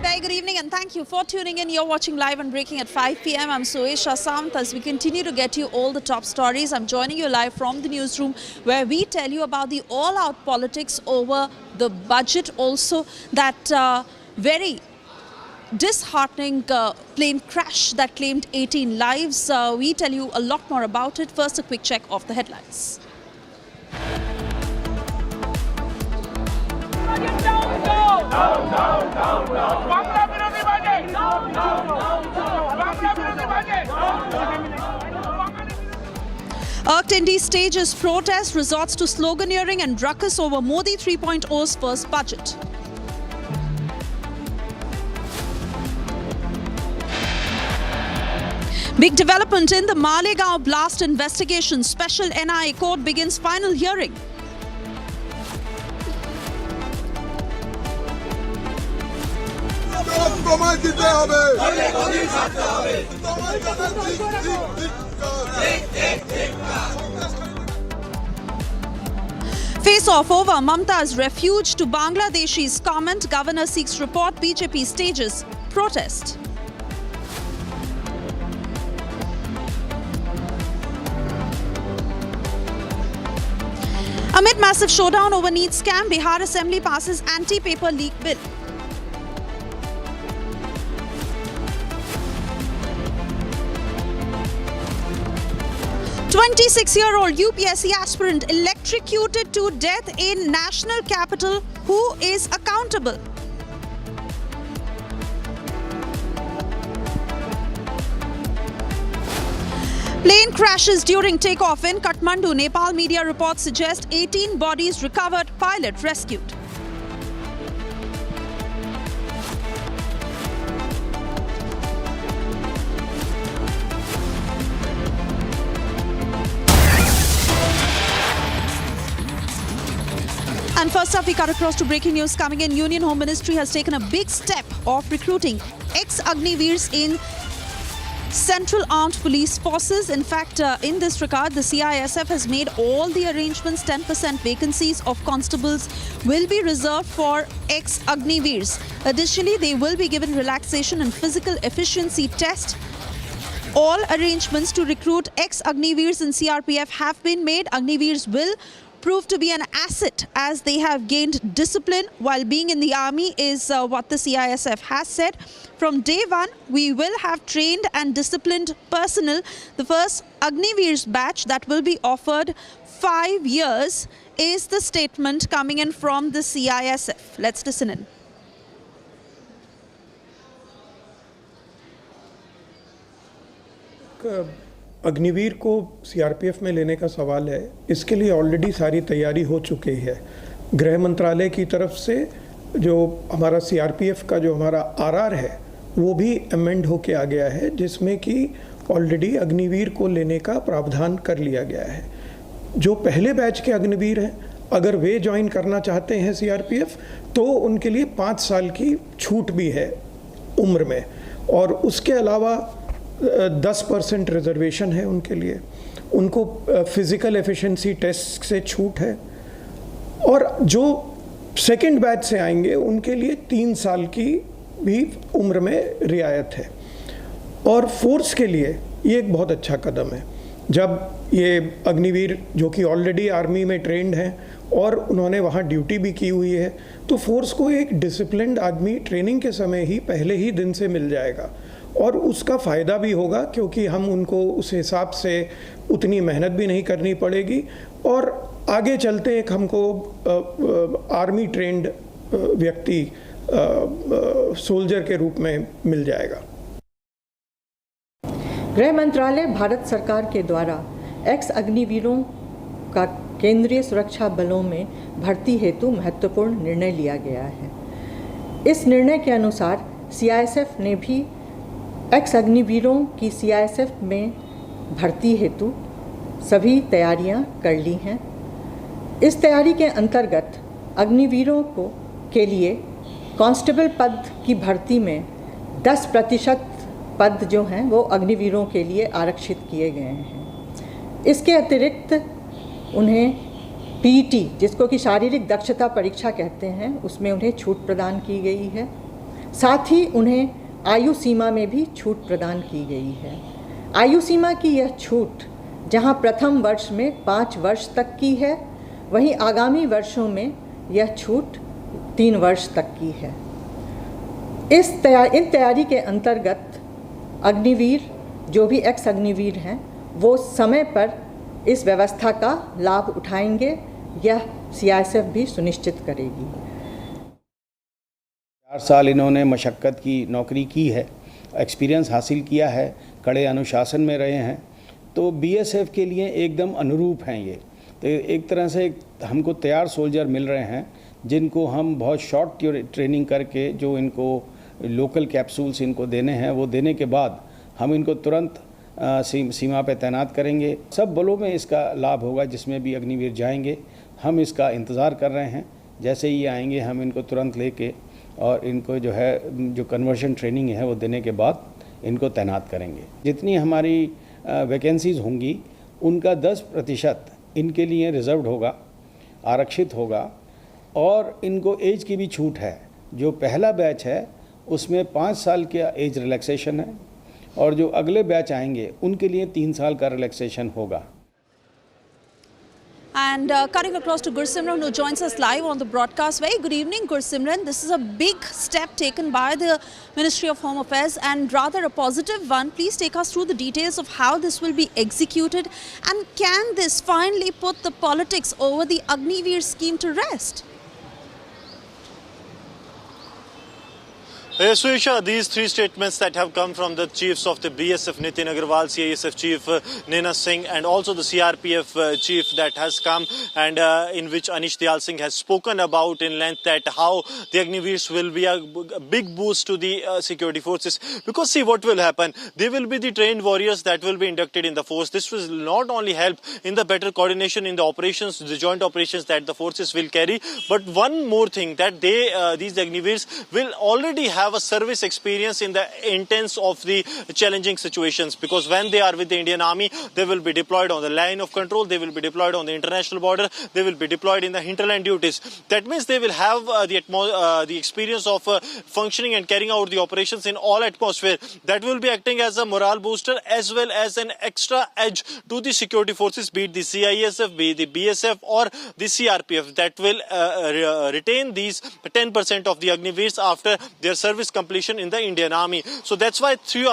[SPEAKER 22] Very good evening and thank you for tuning in. You're watching Live and Breaking at 5 p.m. I'm Suesha Samant. As we continue to get you all the top stories, I'm joining you live from the newsroom where we tell you about the all-out politics over the budget. Also that very disheartening plane crash that claimed 18 lives. We tell you a lot more about it. First, a quick check of the headlines. Irked ND stages protest, resorts to sloganeering and ruckus over Modi 3.0's first budget. Big development in the Malegaon blast investigation. Special NIA court begins final hearing. Face-off over Mamta's refuge to Bangladeshi's comment. Governor seeks report. BJP stages protest. Amid massive showdown over NEET scam, Bihar Assembly passes anti-paper leak bill. "26-year-old UPSC aspirant electrocuted to death in national capital. Who is accountable?" Plane crashes during takeoff in Kathmandu. Nepal media reports suggest 18 bodies recovered, pilot rescued. And first up, we cut across to breaking news coming in. Union Home Ministry has taken a big step of recruiting ex-Agniveers in Central Armed Police Forces. In fact, in this regard, the CISF has made all the arrangements. 10% vacancies of constables will be reserved for ex-Agniveers. Additionally, they will be given relaxation and physical efficiency test. All arrangements to recruit ex-Agniveers in CRPF have been made. Agniveers will prove to be an asset as they have gained discipline while being in the army is what the CISF has said. From day one, we will have trained and disciplined personnel. The first Agniveers batch that will be offered 5 years is the statement coming in from the CISF. Let's listen in.
[SPEAKER 19] Agniveer को CRPF में लेने का सवाल है, इसके लिए already सारी तैयारी हो चुकी है। गृह मंत्रालय की तरफ से जो हमारा सीआरपीएफ का जो हमारा आरआर है वो भी अमेंड होके आ गया है, जिसमें कि ऑलरेडी अग्निवीर को लेने का प्रावधान कर लिया गया है। जो पहले बैच के अग्निवीर हैं, अगर वे ज्वाइन करना चाहते हैं सीआरपीएफ तो उनके लिए 5 साल की छूट भी है उम्र में, और उसके अलावा 10% रिजर्वेशन है उनके लिए। उनको फिजिकल एफिशिएंसी टेस्ट से छूट है, और जो सेकंड बैच से आएंगे उनके लिए 3 साल की भी उम्र में रियायत है। और फोर्स के लिए ये एक बहुत अच्छा कदम है। जब ये अग्निवीर जो कि ऑलरेडी आर्मी में ट्रेंड हैं और उन्होंने वहाँ ड्यूटी भी की हुई है, तो फोर्स को एक डिसिप्लिन्ड आदमी ट्रेनिंग के समय ही पहले ही दिन से मिल जाएगा, और उसका फ़ायदा भी होगा क्योंकि हम उनको उस हिसाब से उतनी मेहनत भी नहीं करनी पड़ेगी, और आगे चलते एक हमको आर्मी ट्रेंड व्यक्ति सोल्जर के रूप में मिल जाएगा।
[SPEAKER 1] गृह मंत्रालय भारत सरकार के द्वारा एक्स अग्निवीरों का केंद्रीय सुरक्षा बलों में भर्ती हेतु महत्वपूर्ण निर्णय लिया गया है। इस निर्णय के अनुसार सीआईएसएफ ने भी एक्स अग्निवीरों की सीआईएसएफ में भर्ती हेतु सभी तैयारियां कर ली हैं। इस तैयारी के अंतर्गत अग्निवीरों के लिए कांस्टेबल पद की भर्ती में 10% पद जो हैं वो अग्निवीरों के लिए आरक्षित किए गए हैं। इसके अतिरिक्त उन्हें पीटी, जिसको कि शारीरिक दक्षता परीक्षा कहते हैं, उसमें उन्हें छूट प्रदान की गई है। साथ ही उन्हें आयु सीमा में भी छूट प्रदान की गई है। आयु सीमा की यह छूट जहां प्रथम वर्ष में 5 वर्ष तक की है, वहीं आगामी वर्षों में यह छूट 3 वर्ष तक की है। इन तैयारी के अंतर्गत अग्निवीर जो भी एक्स अग्निवीर हैं वो समय पर इस व्यवस्था का लाभ उठाएंगे, यह सीआईएसएफ भी सुनिश्चित करेगी।
[SPEAKER 2] 4 साल इन्होंने मशक्क़त की नौकरी की है, एक्सपीरियंस हासिल किया है, कड़े अनुशासन में रहे हैं, तो बीएसएफ के लिए एकदम अनुरूप हैं ये। तो एक तरह से हमको तैयार सोल्जर मिल रहे हैं जिनको हम बहुत शॉर्ट ट्रेनिंग करके जो इनको लोकल कैप्सूल्स इनको देने हैं वो देने के बाद हम इनको तुरंत सीमा पे तैनात करेंगे। सब बलों में इसका लाभ होगा जिसमें भी अग्निवीर जाएंगे। हम इसका इंतज़ार कर रहे हैं, जैसे ही आएंगे हम इनको तुरंत लेके और इनको जो है जो कन्वर्शन ट्रेनिंग है वो देने के बाद इनको तैनात करेंगे। जितनी हमारी वैकेंसीज़ होंगी उनका 10% इनके लिए रिज़र्व्ड होगा, आरक्षित होगा, और इनको एज की भी छूट है। जो पहला बैच है उसमें 5 साल का एज रिलैक्सेशन है, और जो अगले बैच आएंगे उनके लिए 3 साल का रिलैक्सेशन होगा।
[SPEAKER 22] And cutting across to Gursimran, who joins us live on the broadcast. Very good evening, Gursimran. This is a big step taken by the Ministry of Home Affairs, and rather a positive one. Please take us through the details of how this will be executed, and can this finally put the politics over the Agniveer scheme to rest?
[SPEAKER 7] Suisha, these three statements that have come from the chiefs of the BSF, Nitin Agarwal, CISF chief Naina Singh, and also the CRPF chief that has come, and in which Anish Dayal Singh has spoken about in length that how the Agniveers will be a big boost to the security forces. Because see what will happen, they will be the trained warriors that will be inducted in the force. This will not only help in the better coordination in the operations, the joint operations that the forces will carry, but one more thing that these Agniveers will already have a service experience in the intense of the challenging situations, because when they are with the Indian Army, they will be deployed on the line of control, they will be deployed on the international border, they will be deployed in the hinterland duties. That means they will have the experience of functioning and carrying out the operations in all atmosphere. That will be acting as a morale booster as well as an extra edge to the security forces, be it the CISF, be it the BSF or the CRPF, that will retain these 10% of the Agniveers after their service completion in the Indian Army. So that's why three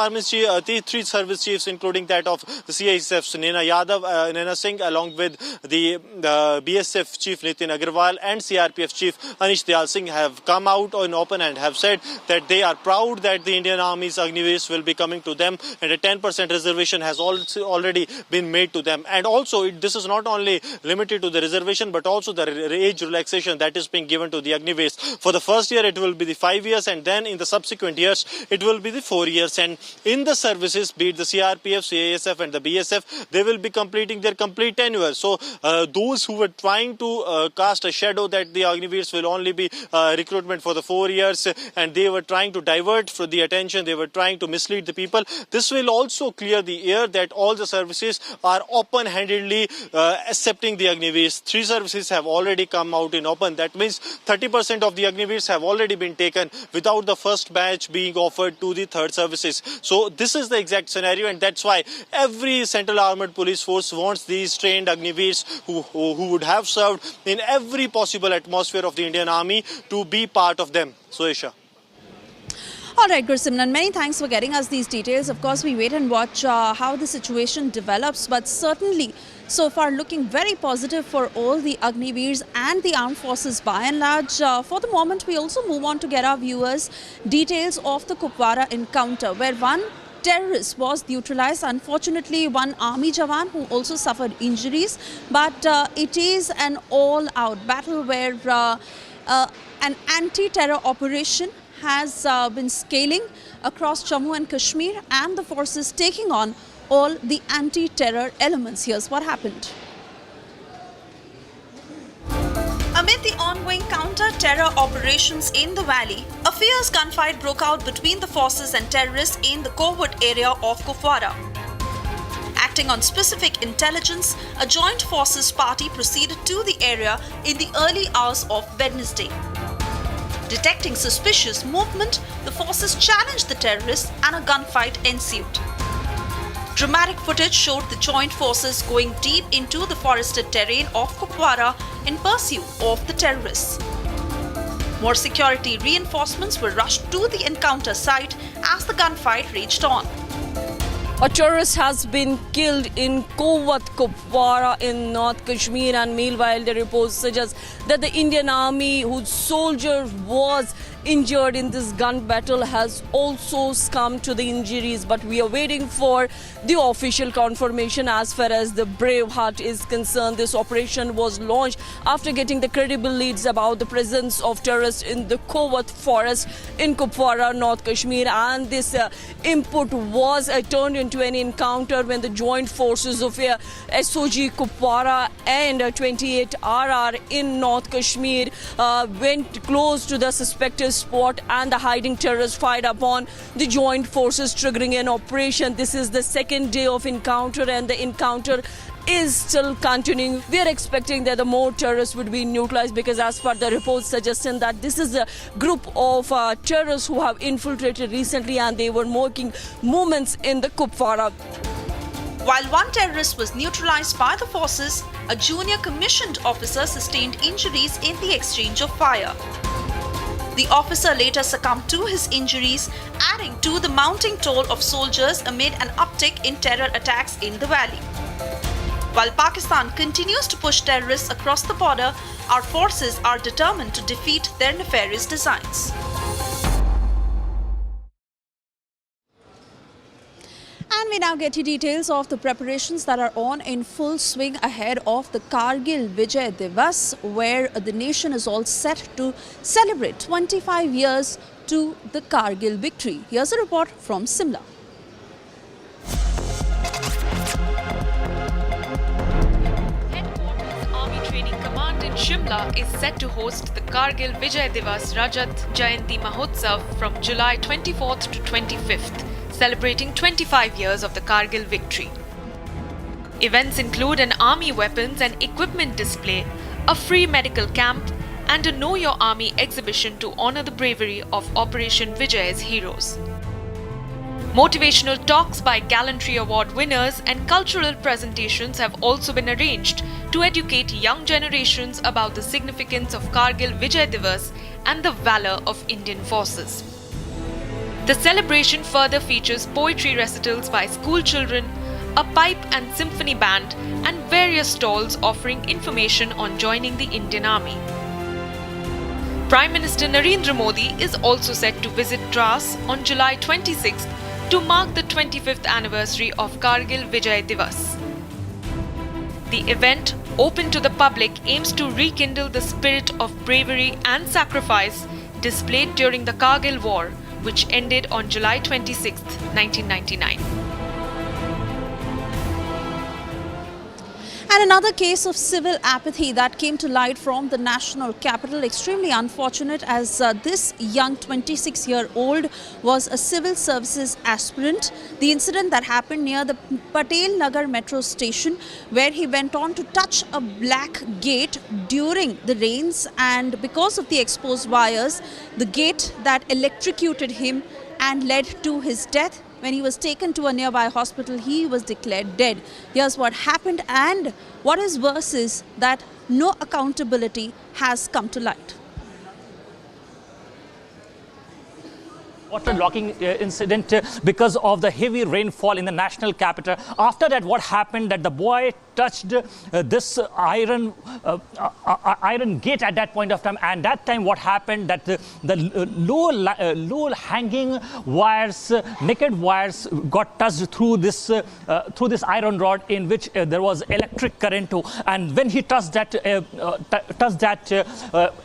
[SPEAKER 7] service chiefs, including that of the CISF's Naina Singh, along with the BSF chief Nitin Agarwal and CRPF chief Anish Dayal Singh, have come out in open and have said that they are proud that the Indian Army's Agniveers will be coming to them, and a 10% reservation has already been made to them. And also this is not only limited to the reservation but also the age relaxation that is being given to the Agniveers. For the first year it will be the 5 years, and then in the subsequent years it will be the 4 years. And in the services, be it the CRPF, CISF and the BSF, they will be completing their complete tenure. So those who were trying to cast a shadow that the Agniveers will only be recruitment for the 4 years, and they were trying to divert for the attention, they were trying to mislead the people, this will also clear the air that all the services are open-handedly accepting the Agniveers. 3 services have already come out in open. That means 30% of the Agniveers have already been taken without the first batch being offered to the third services. So this is the exact scenario, and that's why every Central Armored Police Force wants these trained Agniveers who would have served in every possible atmosphere of the Indian Army to be part of them. Suisha.
[SPEAKER 22] All right, Gursimran, many thanks for getting us these details. Of course, we wait and watch how the situation develops, but certainly so far looking very positive for all the Agniveers and the armed forces by and large. For the moment, we also move on to get our viewers details of the Kupwara encounter, where one terrorist was neutralized. Unfortunately, one army jawan who also suffered injuries, but it is an all-out battle where an anti-terror operation has been scaling across Jammu and Kashmir, and the forces taking on all the anti-terror elements. Here's what happened.
[SPEAKER 16] Amid the ongoing counter-terror operations in the valley, a fierce gunfight broke out between the forces and terrorists in the covert area of Kupwara. Acting on specific intelligence, a joint forces party proceeded to the area in the early hours of Wednesday. Detecting suspicious movement, the forces challenged the terrorists and a gunfight ensued. Dramatic footage showed the joint forces going deep into the forested terrain of Kupwara in pursuit of the terrorists. More security reinforcements were rushed to the encounter site as the gunfight raged on.
[SPEAKER 8] A terrorist has been killed in Kowat Kupwara in North Kashmir, and meanwhile the reports suggest that the Indian Army, whose soldier was injured in this gun battle, has also succumbed to the injuries. But we are waiting for the official confirmation as far as the Brave Heart is concerned. This operation was launched after getting the credible leads about the presence of terrorists in the Kowat forest in Kupwara, North Kashmir, and this input was turned into an encounter when the joint forces of SOG Kupwara and 28RR in North Kashmir went close to the suspected spot, and the hiding terrorists fired upon the joint forces, triggering an operation. This is the second day of encounter, and the encounter is still continuing. We are expecting that the more terrorists would be neutralized, because as per the reports suggesting that this is a group of terrorists who have infiltrated recently, and they were making movements in the Kupwara.
[SPEAKER 16] While one terrorist was neutralized by the forces, a junior commissioned officer sustained injuries in the exchange of fire. The officer later succumbed to his injuries, adding to the mounting toll of soldiers amid an uptick in terror attacks in the valley. While Pakistan continues to push terrorists across the border, our forces are determined to defeat their nefarious designs.
[SPEAKER 22] we now get you details of the preparations that are on in full swing ahead of the Kargil Vijay Divas, where the nation is all set to celebrate 25 years to the Kargil victory. Here's a report from Simla.
[SPEAKER 4] Shimla is set to host the Kargil Vijay Divas Rajat Jayanti Mahotsav from July 24th to 25th, celebrating 25 years of the Kargil victory. Events include an army weapons and equipment display, a free medical camp, and a Know Your Army exhibition to honor the bravery of Operation Vijay's heroes. Motivational talks by Gallantry Award winners and cultural presentations have also been arranged to educate young generations about the significance of Kargil Vijay Divas and the valor of Indian forces. The celebration further features poetry recitals by school children, a pipe and symphony band, and various stalls offering information on joining the Indian Army. Prime Minister Narendra Modi is also set to visit Dras on July 26th to mark the 25th anniversary of Kargil Vijay Divas. The event, open to the public, aims to rekindle the spirit of bravery and sacrifice displayed during the Kargil War, which ended on July 26, 1999.
[SPEAKER 22] And another case of civil apathy that came to light from the national capital. Extremely unfortunate, as this young 26-year-old was a civil services aspirant. The incident that happened near the Patel Nagar metro station, where he went on to touch a black gate during the rains, and because of the exposed wires, the gate that electrocuted him and led to his death. When he was taken to a nearby hospital, he was declared dead. Here's what happened, and what is worse is that no accountability has come to light.
[SPEAKER 15] Water locking incident because of the heavy rainfall in the national capital. After that, what happened that the boy touched this iron gate at that point of time, and that time what happened that the low hanging wires, naked wires, got touched through this iron rod, in which there was electric current, and when he touched that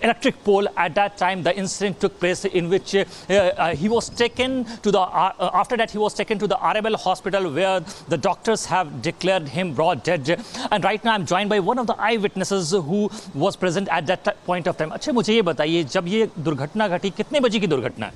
[SPEAKER 15] electric pole, at that time the incident took place, in which he was taken to the after that he was taken to the RML hospital, where the doctors have declared him raw dead. And right now I'm joined by one of the eyewitnesses who was present at that point of time. अच्छा, मुझे ये बताइए, जब ये दुर्घटना घटी, कितने बजे की दुर्घटना है?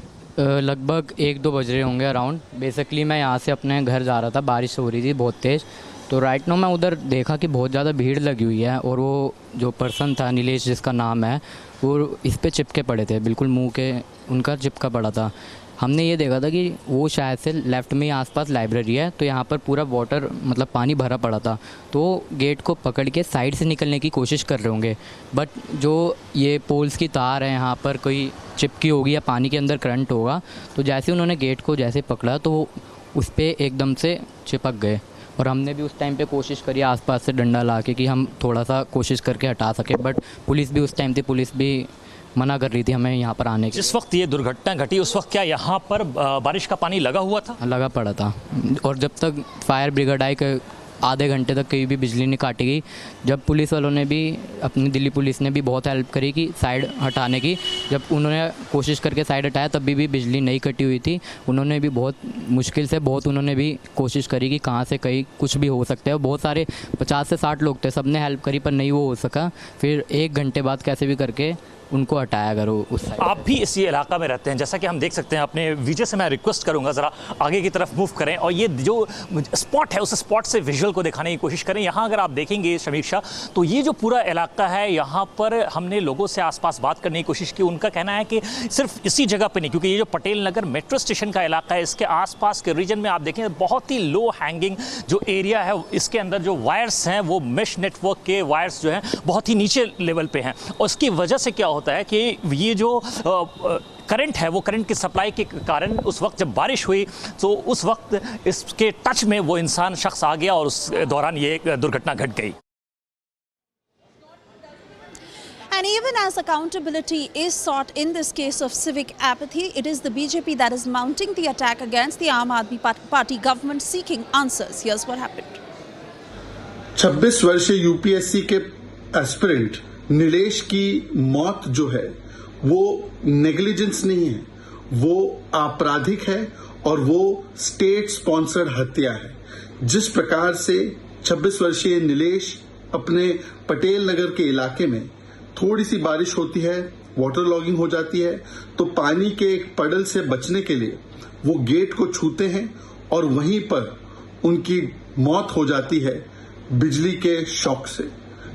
[SPEAKER 9] लगभग 1-2 बज रहे होंगे अराउंड. बेसिकली मैं यहाँ से अपने घर जा रहा था, बारिश हो रही थी बहुत तेज़. तो राइट नाउ मैं उधर देखा कि बहुत ज़्यादा भीड़ लगी हुई है, और वो जो पर्सन था नीलेश जिसका नाम है, वो इस पे चिपके पड़े थे, बिल्कुल मुंह के उनका चिपका पड़ा था. हमने ये देखा था कि वो शायद से लेफ़्ट में ही आसपास लाइब्रेरी है, तो यहाँ पर पूरा वाटर मतलब पानी भरा पड़ा था, तो गेट को पकड़ के साइड से निकलने की कोशिश कर रहे होंगे. बट जो ये पोल्स की तार है यहाँ पर कोई चिपकी होगी या पानी के अंदर करंट होगा, तो जैसे उन्होंने गेट को जैसे पकड़ा तो उस पर एकदम से चिपक गए. और हमने भी उस टाइम पे कोशिश करी आसपास से डंडा ला के कि हम थोड़ा सा कोशिश करके हटा सके, बट पुलिस भी उस टाइम थी, पुलिस भी मना कर रही थी हमें यहाँ पर आने की.
[SPEAKER 15] जिस वक्त ये दुर्घटना घटी उस वक्त क्या यहाँ पर बारिश का पानी लगा हुआ था?
[SPEAKER 9] लगा पड़ा था, और जब तक फायर ब्रिगेड आई आधे घंटे तक कहीं भी बिजली नहीं काटी गई. जब पुलिस वालों ने भी, अपनी दिल्ली पुलिस ने भी बहुत हेल्प करी कि साइड हटाने की, जब उन्होंने कोशिश करके साइड हटाया तब भी बिजली नहीं कटी हुई थी. उन्होंने भी बहुत मुश्किल से उन्होंने भी कोशिश करी कि कहाँ से कहीं कुछ भी हो सकता है. बहुत सारे 50 से 60 लोग थे, सब ने हेल्प करी, पर नहीं वो हो सका. फिर 1 घंटे बाद कैसे भी करके उनको हटाया करो उस साइड.
[SPEAKER 15] आप भी इसी इलाका में रहते हैं, जैसा कि हम देख सकते हैं. अपने विजय से मैं रिक्वेस्ट करूंगा ज़रा आगे की तरफ मूव करें, और ये जो स्पॉट है उस स्पॉट से विजुअल को दिखाने की कोशिश करें. यहाँ अगर आप देखेंगे समीक्षा, तो ये जो पूरा इलाका है, यहाँ पर हमने लोगों से आसपास बात करने की कोशिश की. उनका कहना है कि सिर्फ इसी जगह पर नहीं, क्योंकि ये जो पटेल नगर मेट्रो स्टेशन का इलाका है, इसके आसपास के रीजन में आप देखें बहुत ही लो हैंगिंग जो एरिया है, इसके अंदर जो वायर्स हैं वो मेश नेटवर्क के वायर्स जो हैं बहुत ही नीचे लेवल पे हैं. और इसकी वजह से क्या होता है कि ये जो करंट है, वो करंट की सप्लाई के कारण उस वक्त जब बारिश हुई तो उस वक्त इसके टच में वो इंसान शख्स आ गया, और उस दौरान ये दुर्घटना घट गई.
[SPEAKER 22] And even as accountability is sought in this case of civic apathy, it is the BJP that is mounting the attack against the Aam Aadmi Party government seeking answers. Here's what happened.
[SPEAKER 11] 26 वर्षीय UPSC के aspirant Nilesh की मौत जो है वो negligence नहीं है, वो आपराधिक है और वो स्टेट स्पॉन्सर्ड हत्या है। जिस प्रकार से 26 वर्षीय नीलेश अपने पटेल नगर के इलाके में थोड़ी सी बारिश होती है, वाटर लॉगिंग हो जाती है, तो पानी के एक पडल से बचने के लिए वो गेट को छूते हैं और वहीं पर उनकी मौत हो जाती है बिजली के शॉक से,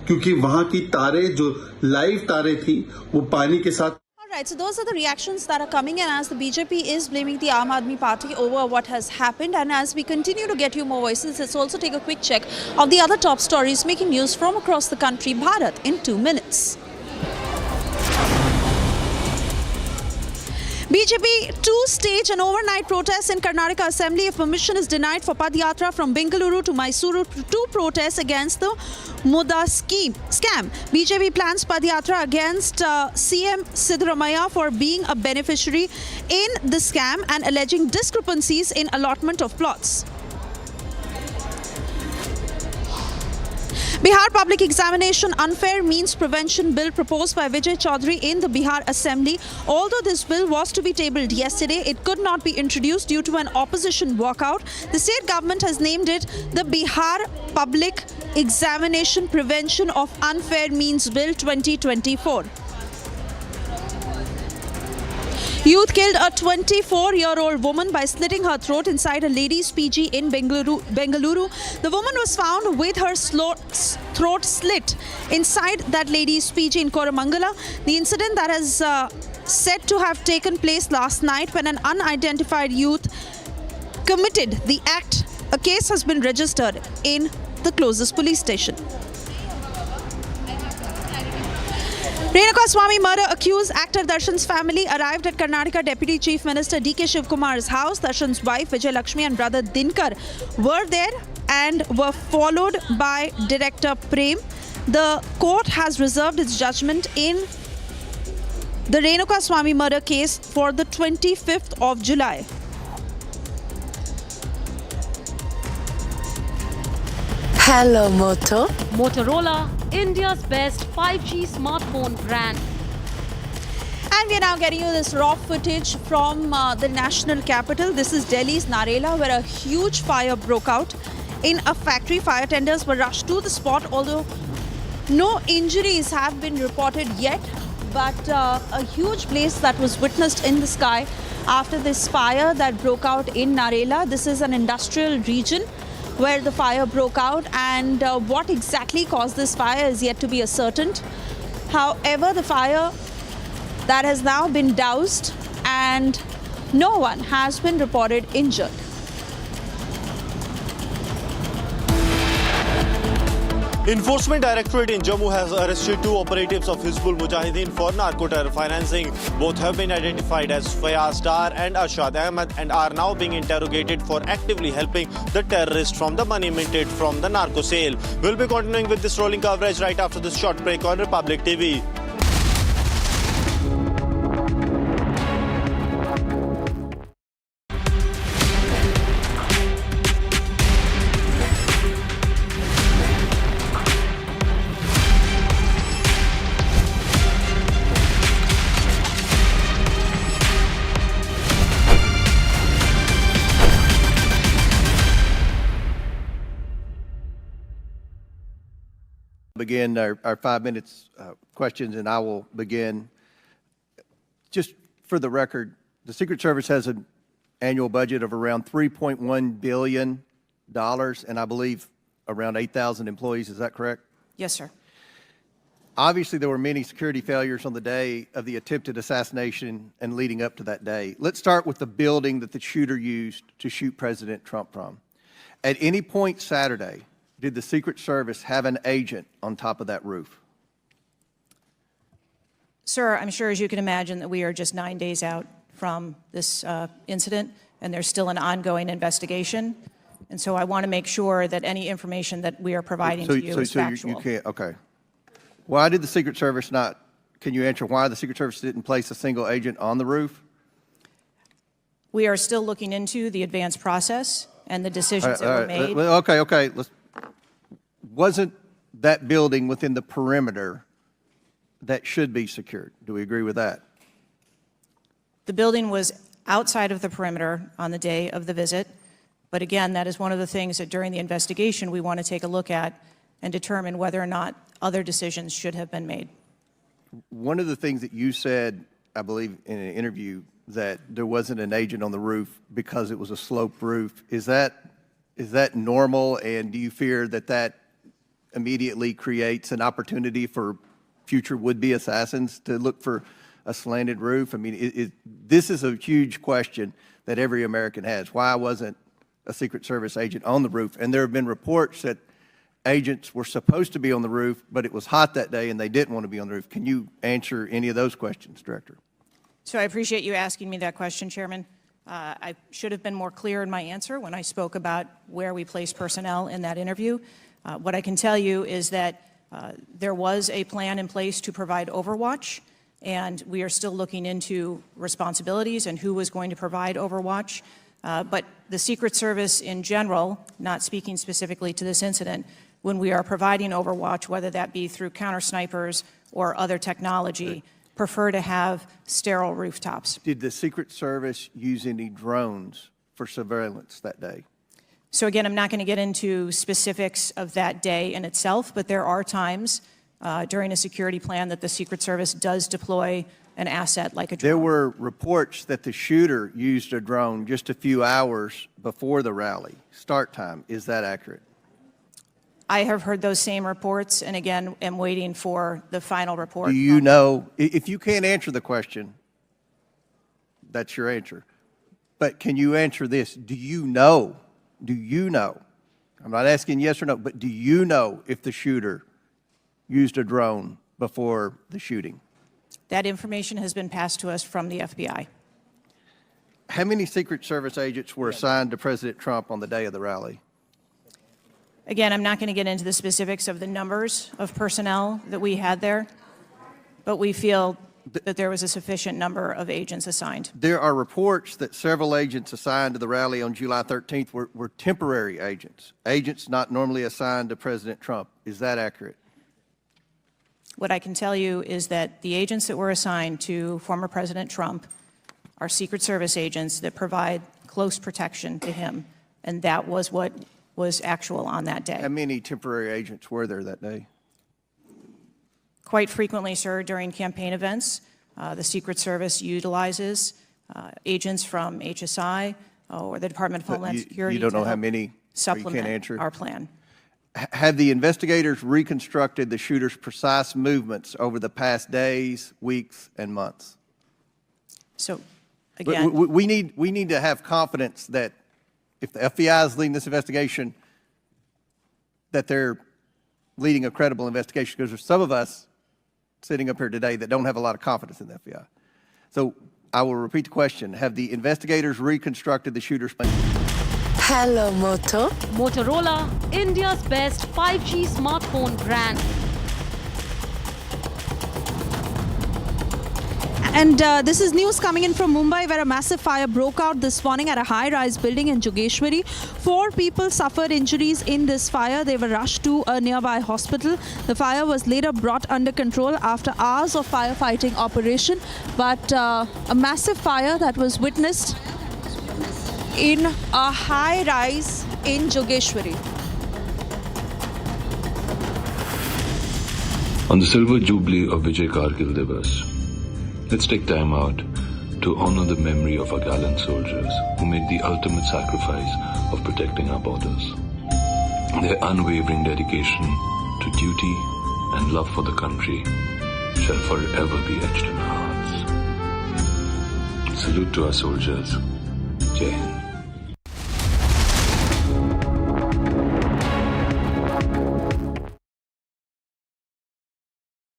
[SPEAKER 11] क्योंकि वहां की तारे जो लाइव तारे थी वो पानी के साथ।
[SPEAKER 22] Right, so those are the reactions that are coming in as the BJP is blaming the Aam Aadmi Party over what has happened. And as we continue to get you more voices, let's also take a quick check of the other top stories making news from across the country. Bharat in 2 minutes. BJP to stage an overnight protest in Karnataka Assembly if permission is denied for Padyatra from Bengaluru to Mysuru to protest against the Muda scam. BJP plans Padyatra against CM Sitharaman for being a beneficiary in the scam and alleging discrepancies in allotment of plots. Bihar Public Examination Unfair Means Prevention Bill proposed by Vijay Chaudhary in the Bihar Assembly. Although this bill was to be tabled yesterday, it could not be introduced due to an opposition walkout. The state government has named it the Bihar Public Examination Prevention of Unfair Means Bill 2024. Youth killed a 24-year-old woman by slitting her throat inside a ladies' PG in Bengaluru. The woman was found with her throat slit inside that ladies' PG in Koramangala. The incident that is said to have taken place last night when an unidentified youth committed the act. A case has been registered in the closest police station. Renuka murder accused actor Darshan's family arrived at Karnataka Deputy Chief Minister D.K. Shivkumar's house. Darshan's wife Vijay Lakshmi and brother Dinkar were there and were followed by director Prem. The court has reserved its judgment in the Renuka murder case for the 25th of July.
[SPEAKER 5] Hello, Moto. Motorola, India's best 5G smartphone brand.
[SPEAKER 22] And we are now getting you this raw footage from the national capital. This is Delhi's Narela, where a huge fire broke out in a factory. Fire tenders were rushed to the spot, although no injuries have been reported yet. But a huge blaze that was witnessed in the sky after this fire that broke out in Narela. This is an industrial region where the fire broke out, and what exactly caused this fire is yet to be ascertained. However, the fire that has now been doused and no one has been reported injured.
[SPEAKER 7] Enforcement Directorate in Jammu has arrested 2 operatives of Hizbul Mujahideen for narco-terror financing. Both have been identified as Fayaz Dar and Ashad Ahmed and are now being interrogated for actively helping the terrorists from the money minted from the narco sale. We'll be continuing with this rolling coverage right after this short break on Republic TV.
[SPEAKER 12] Begin our 5 minutes questions, and I will begin. Just for the record, the Secret Service has an annual budget of around $3.1 billion, and I believe around 8,000 employees. Is that correct?
[SPEAKER 3] Yes, sir.
[SPEAKER 12] Obviously, there were many security failures on the day of the attempted assassination and leading up to that day. Let's start with the building that the shooter used to shoot President Trump from. At any point Saturday, did the Secret Service have an agent on top of that roof?
[SPEAKER 3] Sir, I'm sure, as you can imagine, that we are just 9 days out from this incident, and there's still an ongoing investigation. And so I want to make sure that any information that we are providing to you is factual.
[SPEAKER 12] You can't, okay. Why did the Secret Service not Can you answer why the Secret Service didn't place a single agent on the roof?
[SPEAKER 3] We are still looking into the advanced process and the decisions that were made.
[SPEAKER 12] Okay. Wasn't that building within the perimeter that should be secured? Do we agree with that?
[SPEAKER 3] The building was outside of the perimeter on the day of the visit. But again, that is one of the things that during the investigation we want to take a look at and determine whether or not other decisions should have been made.
[SPEAKER 12] One of the things that you said, I believe, in an interview, that there wasn't an agent on the roof because it was a sloped roof. Is that normal, and do you fear that immediately creates an opportunity for future would-be assassins to look for a slanted roof? I mean, this is a huge question that every American has. Why wasn't a Secret Service agent on the roof? And there have been reports that agents were supposed to be on the roof, but it was hot that day and they didn't want to be on the roof. Can you answer any of those questions, Director?
[SPEAKER 3] So I appreciate you asking me that question, Chairman. I should have been more clear in my answer when I spoke about where we place personnel in that interview. What I can tell you is that there was a plan in place to provide overwatch, and we are still looking into responsibilities and who was going to provide overwatch. But the Secret Service in general, not speaking specifically to this incident, when we are providing overwatch, whether that be through counter snipers or other technology, prefer to have sterile rooftops.
[SPEAKER 12] Did the Secret Service use any drones for surveillance that day?
[SPEAKER 3] So again, I'm not going to get into specifics of that day in itself, but there are times during a security plan that the Secret Service does deploy an asset like a drone.
[SPEAKER 12] There were reports that the shooter used a drone just a few hours before the rally start time. Is that accurate?
[SPEAKER 3] I have heard those same reports, and again, am waiting for the final report.
[SPEAKER 12] Do you know, if you can't answer the question, that's your answer. But can you answer this? Do you know, I'm not asking yes or no, but do you know if the shooter used a drone before the shooting?
[SPEAKER 3] That information has been passed to us from the FBI.
[SPEAKER 12] How many Secret Service agents were assigned to President Trump on the day of the rally?
[SPEAKER 3] Again, I'm not going to get into the specifics of the numbers of personnel that we had there, but we feel that there was a sufficient number of agents assigned.
[SPEAKER 12] There are reports that several agents assigned to the rally on July 13th were temporary agents not normally assigned to President Trump. Is that accurate?
[SPEAKER 3] What I can tell you is that the agents that were assigned to former President Trump are Secret Service agents that provide close protection to him, and that was what was actual on that day.
[SPEAKER 12] How many temporary agents were there that day?
[SPEAKER 3] Quite frequently, sir, during campaign events, the Secret Service utilizes agents from HSI or the Department of Homeland Security.
[SPEAKER 12] You don't know how many?
[SPEAKER 3] Supplement
[SPEAKER 12] you can't answer?
[SPEAKER 3] our plan.
[SPEAKER 12] Have the investigators reconstructed the shooter's precise movements over the past days, weeks, and months?
[SPEAKER 3] So, again,
[SPEAKER 12] we need to have confidence that if the FBI is leading this investigation, that they're leading a credible investigation, because there's some of us sitting up here today that don't have a lot of confidence in the FBI. So I will repeat the question. Have the investigators reconstructed the shooter's plan?
[SPEAKER 5] Hello, Moto. Motorola, India's best 5G smartphone brand.
[SPEAKER 22] And this is news coming in from Mumbai, where a massive fire broke out this morning at a high-rise building in Jogeshwari. 4 people suffered injuries in this fire. They were rushed to a nearby hospital. The fire was later brought under control after hours of firefighting operation. But a massive fire that was witnessed in a high-rise in Jogeshwari.
[SPEAKER 13] On the silver jubilee of Vijay Kargil Divas, let's take time out to honor the memory of our gallant soldiers who made the ultimate sacrifice of protecting our borders. Their unwavering dedication to duty and love for the country shall forever be etched in our hearts. Salute to our soldiers. Jai Hind.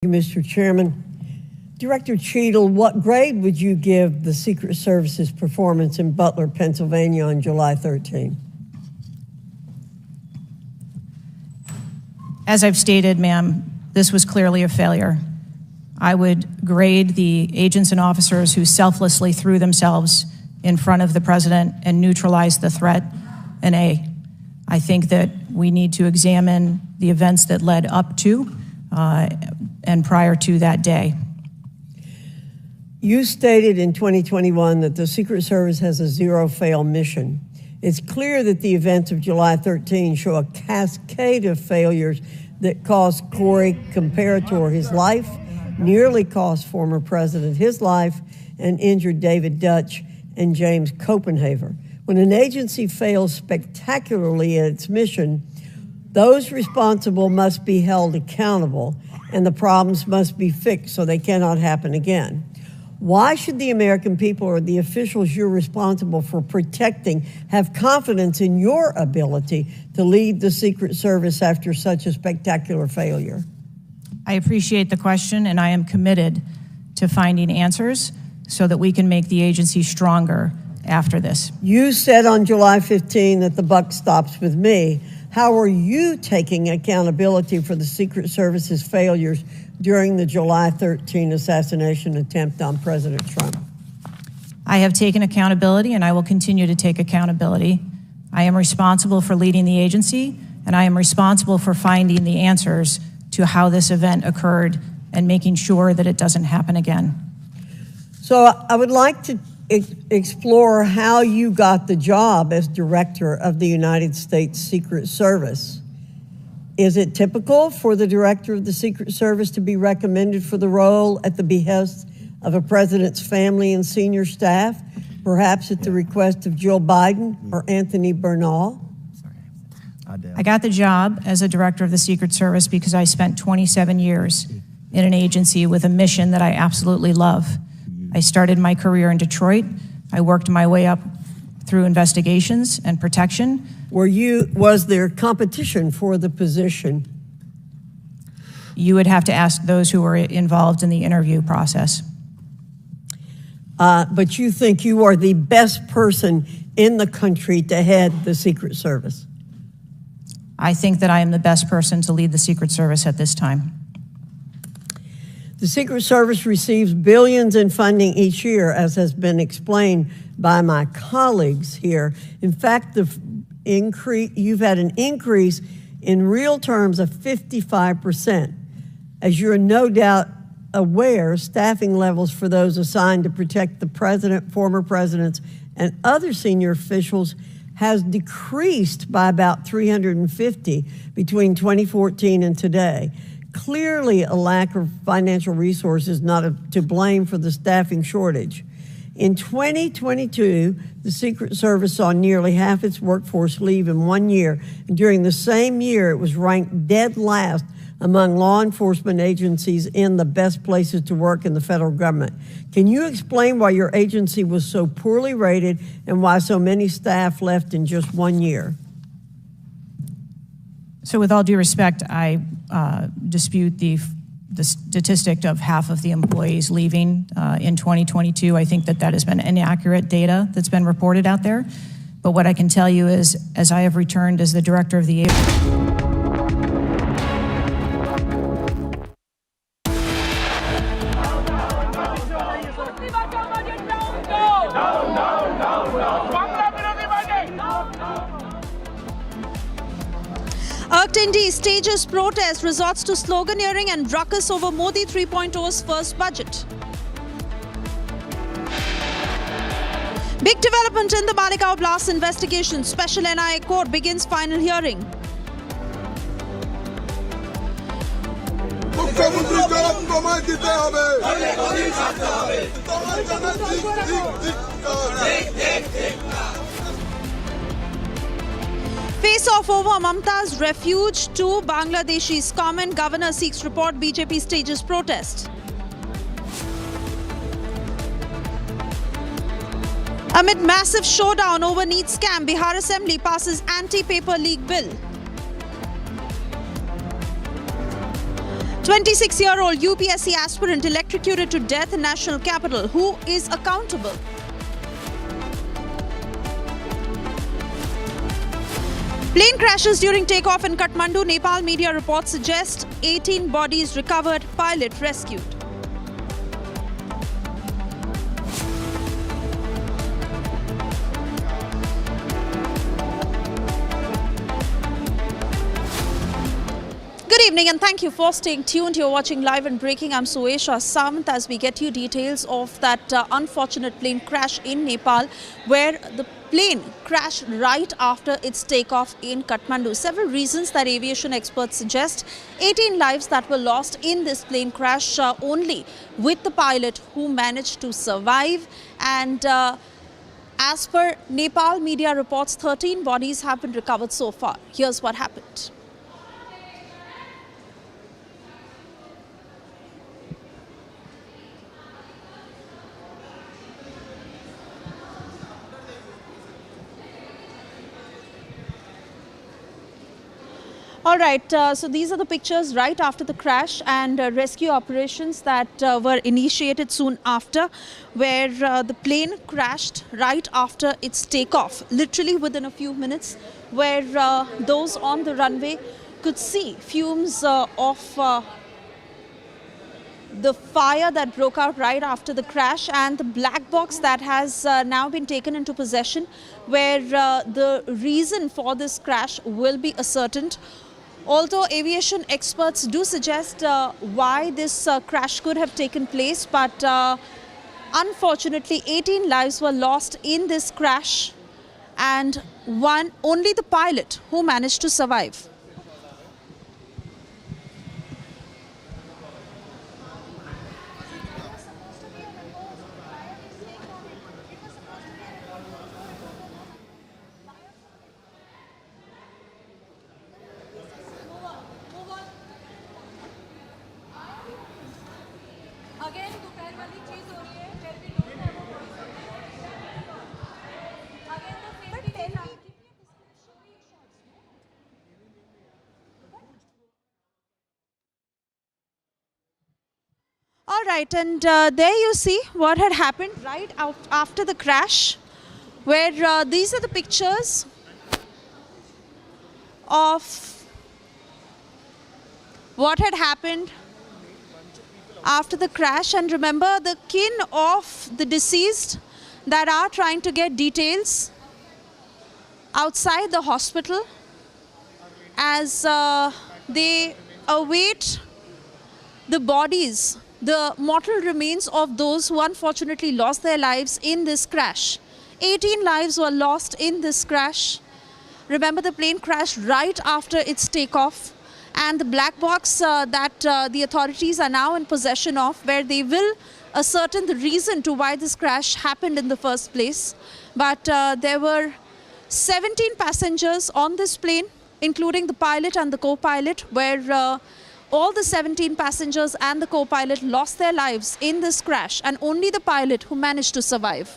[SPEAKER 14] Mr. Chairman. Director Cheadle, what grade would you give the Secret Service's performance in Butler, Pennsylvania on July 13?
[SPEAKER 3] As I've stated, ma'am, this was clearly a failure. I would grade the agents and officers who selflessly threw themselves in front of the president and neutralized the threat an A. I think that we need to examine the events that led up to and prior to that day.
[SPEAKER 14] You stated in 2021 that the Secret Service has a zero-fail mission. It's clear that the events of July 13 show a cascade of failures that cost Corey Comparator his life, nearly cost former president his life, and injured David Dutch and James Copenhaver. When an agency fails spectacularly at its mission, those responsible must be held accountable, and the problems must be fixed so they cannot happen again. Why should the American people or the officials you're responsible for protecting have confidence in your ability to lead the Secret Service after such a spectacular failure?
[SPEAKER 3] I appreciate the question, and I am committed to finding answers so that we can make the agency stronger after this.
[SPEAKER 14] You said on July 15 that the buck stops with me. How are you taking accountability for the Secret Service's failures during the July 13 assassination attempt on President Trump?
[SPEAKER 3] I have taken accountability, and I will continue to take accountability. I am responsible for leading the agency, and I am responsible for finding the answers to how this event occurred and making sure that it doesn't happen again.
[SPEAKER 14] So I would like to explore how you got the job as director of the United States Secret Service. Is it typical for the director of the Secret Service to be recommended for the role at the behest of a president's family and senior staff, perhaps at the request of Jill Biden or Anthony Bernal?
[SPEAKER 3] I got the job as a director of the Secret Service because I spent 27 years in an agency with a mission that I absolutely love. I started my career in Detroit. I worked my way up through investigations and protection.
[SPEAKER 14] Was there competition for the position?
[SPEAKER 3] You would have to ask those who were involved in the interview process.
[SPEAKER 14] But you think you are the best person in the country to head the Secret Service?
[SPEAKER 3] I think that I am the best person to lead the Secret Service at this time.
[SPEAKER 14] The Secret Service receives billions in funding each year, as has been explained by my colleagues here. In fact, you've had an increase in real terms of 55%. As you're no doubt aware, staffing levels for those assigned to protect the president, former presidents, and other senior officials has decreased by about 350 between 2014 and today. Clearly, a lack of financial resources not to blame for the staffing shortage. In 2022, the Secret Service saw nearly half its workforce leave in 1 year. And during the same year, it was ranked dead last among law enforcement agencies in the best places to work in the federal government. Can you explain why your agency was so poorly rated and why so many staff left in just 1 year?
[SPEAKER 3] So with all due respect, I dispute the statistic of half of the employees leaving in 2022. I think that has been inaccurate data that's been reported out there. But what I can tell you is, as I have returned as the director of the
[SPEAKER 22] Indy stages protest, resorts to sloganeering and ruckus over Modi 3.0's first budget. Big development in the Maligaon blast investigation. Special NIA court begins final hearing. Face-off over Mamta's refuge to Bangladeshis. Comment: Governor seeks report. BJP stages protest. Amid massive showdown over NEET scam, Bihar Assembly passes anti-paper leak bill. 26-year-old UPSC aspirant electrocuted to death in National Capital. Who is accountable? Plane crashes during takeoff in Kathmandu. Nepal media reports suggest 18 bodies recovered, pilot rescued. evening and thank you for staying tuned. You're watching Live and Breaking. I'm Suesha Samant as we get you details of that unfortunate plane crash in Nepal, where the plane crashed right after its takeoff in Kathmandu. Several reasons that aviation experts suggest. 18 lives that were lost in this plane crash, only with the pilot who managed to survive. And as per Nepal media reports, 13 bodies have been recovered so far. Here's what happened. All right, so these are the pictures right after the crash and rescue operations that were initiated soon after, where the plane crashed right after its takeoff, literally within a few minutes, where those on the runway could see fumes of the fire that broke out right after the crash, and the black box that has now been taken into possession, where the reason for this crash will be ascertained. Although aviation experts do suggest why this crash could have taken place, but unfortunately 18 lives were lost in this crash and only the pilot who managed to survive. All right, and there you see what had happened right after the crash, where these are the pictures of what had happened after the crash. And remember, the kin of the deceased that are trying to get details outside the hospital as they await the bodies, the mortal remains of those who unfortunately lost their lives in this crash. 18 lives were lost in this crash. Remember, the plane crashed right after its takeoff, and the black box that the authorities are now in possession of, where they will ascertain the reason to why this crash happened in the first place. But there were 17 passengers on this plane, including the pilot and the co-pilot, where all the 17 passengers and the co-pilot lost their lives in this crash, and only the pilot who managed to survive.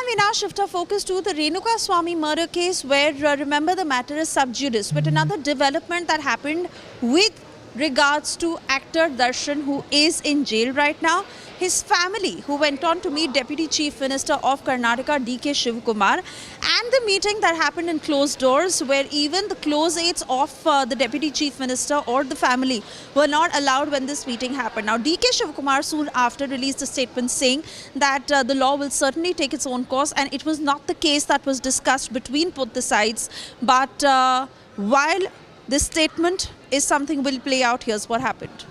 [SPEAKER 22] We now shift our focus to the Renuka Swami murder case, where remember, the matter is sub judice. But another development that happened with regards to actor Darshan, who is in jail right now. His family, who went on to meet Deputy Chief Minister of Karnataka, D.K. Shivakumar, and the meeting that happened in closed doors, where even the close aides of the Deputy Chief Minister or the family were not allowed when this meeting happened. Now, D.K. Shivakumar soon after released a statement saying that the law will certainly take its own course, and it was not the case that was discussed between both the sides. But while this statement is something will play out, here's what happened.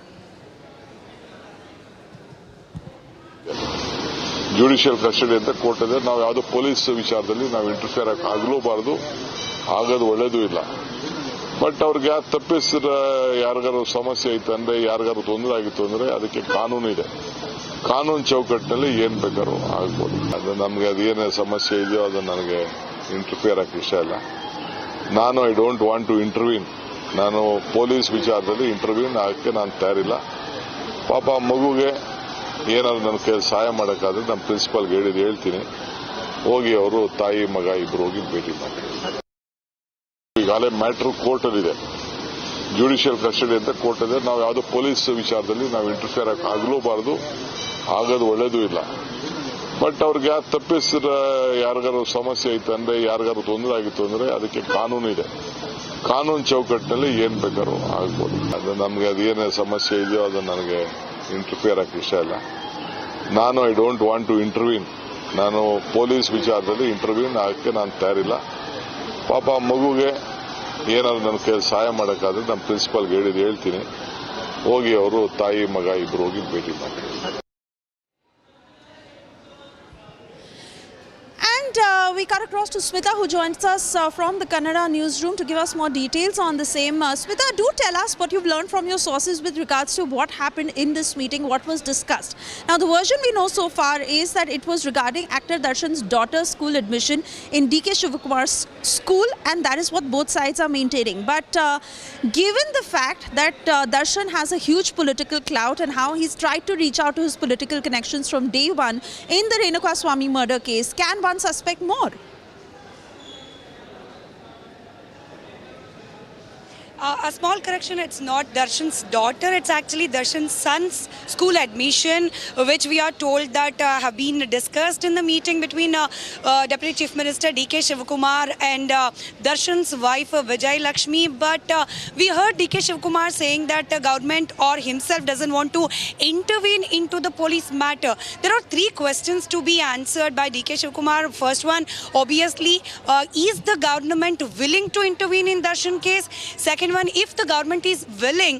[SPEAKER 6] Judicial custody ಅಂತ court ಇದೆ. ನಾವು ಯಾವುದೋ police ವಿಚಾರದಲ್ಲಿ ನಾವು interfere ಆಗಲೂಬಾರದು, ಆಗೋದು ಒಳ್ಳೇದು ಇಲ್ಲ. But ಅವ್ರಿಗೆ ತಪ್ಪಿಸಿದ ಯಾರಿಗಾರು ಸಮಸ್ಯೆ ಐತೆ ಅಂದ್ರೆ, ಯಾರಿಗಾರು ತೊಂದರೆ ಆಗಿತ್ತು ಅಂದ್ರೆ ಅದಕ್ಕೆ ಕಾನೂನು ಇದೆ. ಕಾನೂನು ಚೌಕಟ್ಟಿನಲ್ಲಿ ಏನ್ ಬೇಕಾದ್ರೂ ಆಗ್ಬೋದು. ಅದು ನಮ್ಗೆ ಅದೇನೇ ಸಮಸ್ಯೆ ಇದೆಯೋ ಅದನ್ನ ನನಗೆ ಇಂಟರ್ಫಿಯರ್ ಆಗಕ್ಕೆ ಇಷ್ಟ ಇಲ್ಲ. ನಾನು ಐ ಡೋಂಟ್ ವಾಂಟ್ ಟು ಇಂಟರ್ವ್ಯೂನ್. ನಾನು ಪೊಲೀಸ್ ವಿಚಾರದಲ್ಲಿ ಇಂಟರ್ವ್ಯೂನ್ ಆಗಕ್ಕೆ ನಾನು ತಯಾರಿಲ್ಲ. ಪಾಪ ಮಗುಗೆ ಏನಾದ್ರು ನನ್ನ ಕೈಯಲ್ಲಿ ಸಹಾಯ ಮಾಡೋಕ್ಕಾದ್ರೆ ನಮ್ಮ ಪ್ರಿನ್ಸಿಪಾಲ್ಗೆ ಹೇಳ್ತೀನಿ, ಹೋಗಿ ಅವರು ತಾಯಿ ಮಗ ಇಬ್ರು ಹೋಗಿ ಭೇಟಿ ಮಾಡಿ. ಈಗಾಗಲೇ ಮ್ಯಾಟ್ರು ಕೋರ್ಟಲ್ಲಿದೆ, ಜುಡಿಷಿಯಲ್ ಕಸ್ಟಡಿ ಅಂತ ಕೋರ್ಟ್ ಇದೆ. ನಾವು ಯಾವುದೋ ಪೊಲೀಸ್ ವಿಚಾರದಲ್ಲಿ ನಾವು ಇಂಟರ್ಫಿಯರ್ ಆಗಲೂಬಾರದು, ಆಗೋದು ಒಳ್ಳೇದು ಇಲ್ಲ. ಬಟ್ ಅವ್ರಿಗೆ ತಪ್ಪಿಸಿದ ಯಾರಿಗಾರು ಸಮಸ್ಯೆ ಐತೆ ಅಂದ್ರೆ, ಯಾರಿಗಾರು ತೊಂದರೆ ಆಗಿತ್ತು ಅಂದ್ರೆ ಅದಕ್ಕೆ ಕಾನೂನು ಇದೆ. ಕಾನೂನು ಚೌಕಟ್ಟಿನಲ್ಲಿ ಏನ್ ಬೇಕಾದ್ರೂ ಆಗ್ಬೋದು. ಅದು ನಮ್ಗೆ ಅದೇನೇ ಸಮಸ್ಯೆ ಇದೆಯೋ ಅದು ನನಗೆ ಇಂಟರ್ಫಿಯರ್ ಆಗಕ್ಕೆ ಇಷ್ಟ ಇಲ್ಲ. ನಾನು ಐ ಡೋಂಟ್ ವಾಂಟ್ ಟು ಇಂಟರ್ವ್ಯೂನ್. ನಾನು ಪೊಲೀಸ್ ವಿಚಾರದಲ್ಲಿ ಇಂಟರ್ವ್ಯೂನ್ ಆಗಕ್ಕೆ ನಾನು ತಯಾರಿಲ್ಲ. ಪಾಪ ಮಗುಗೆ ಏನಾದ್ರು ನನ್ನ ಕೈಯಲ್ಲಿ ಸಹಾಯ ಮಾಡೋಕ್ಕಾದ್ರೆ ನಮ್ಮ ಪ್ರಿನ್ಸಿಪಾಲ್ಗೆ ಹೇಳ್ತೀನಿ, ಹೋಗಿ ಅವರು ತಾಯಿ ಮಗ ಇಬ್ರು ಹೋಗಿ ಭೇಟಿ ಮಾಡಿ.
[SPEAKER 22] We cut across to Smita, who joins us from the Kannada newsroom to give us more details on the same. Smita, do tell us what you've learned from your sources with regards to what happened in this meeting, what was discussed. Now, the version we know so far is that it was regarding actor Darshan's daughter's school admission in DK Shivakumar's school, and that is what both sides are maintaining. But given the fact that Darshan has a huge political clout and how he's tried to reach out to his political connections from day one in the Renukaswamy murder case, can one suspect more?
[SPEAKER 10] A small correction, it's not Darshan's daughter, it's actually Darshan's son's school admission, which we are told that have been discussed in the meeting between Deputy Chief Minister DK Shivakumar and Darshan's wife Vijay Lakshmi. But we heard DK Shivakumar saying that the government or himself doesn't want to intervene into the police matter. There are three questions to be answered by DK Shivakumar. First one, obviously, is the government willing to intervene in Darshan case? Second one, if the government is willing,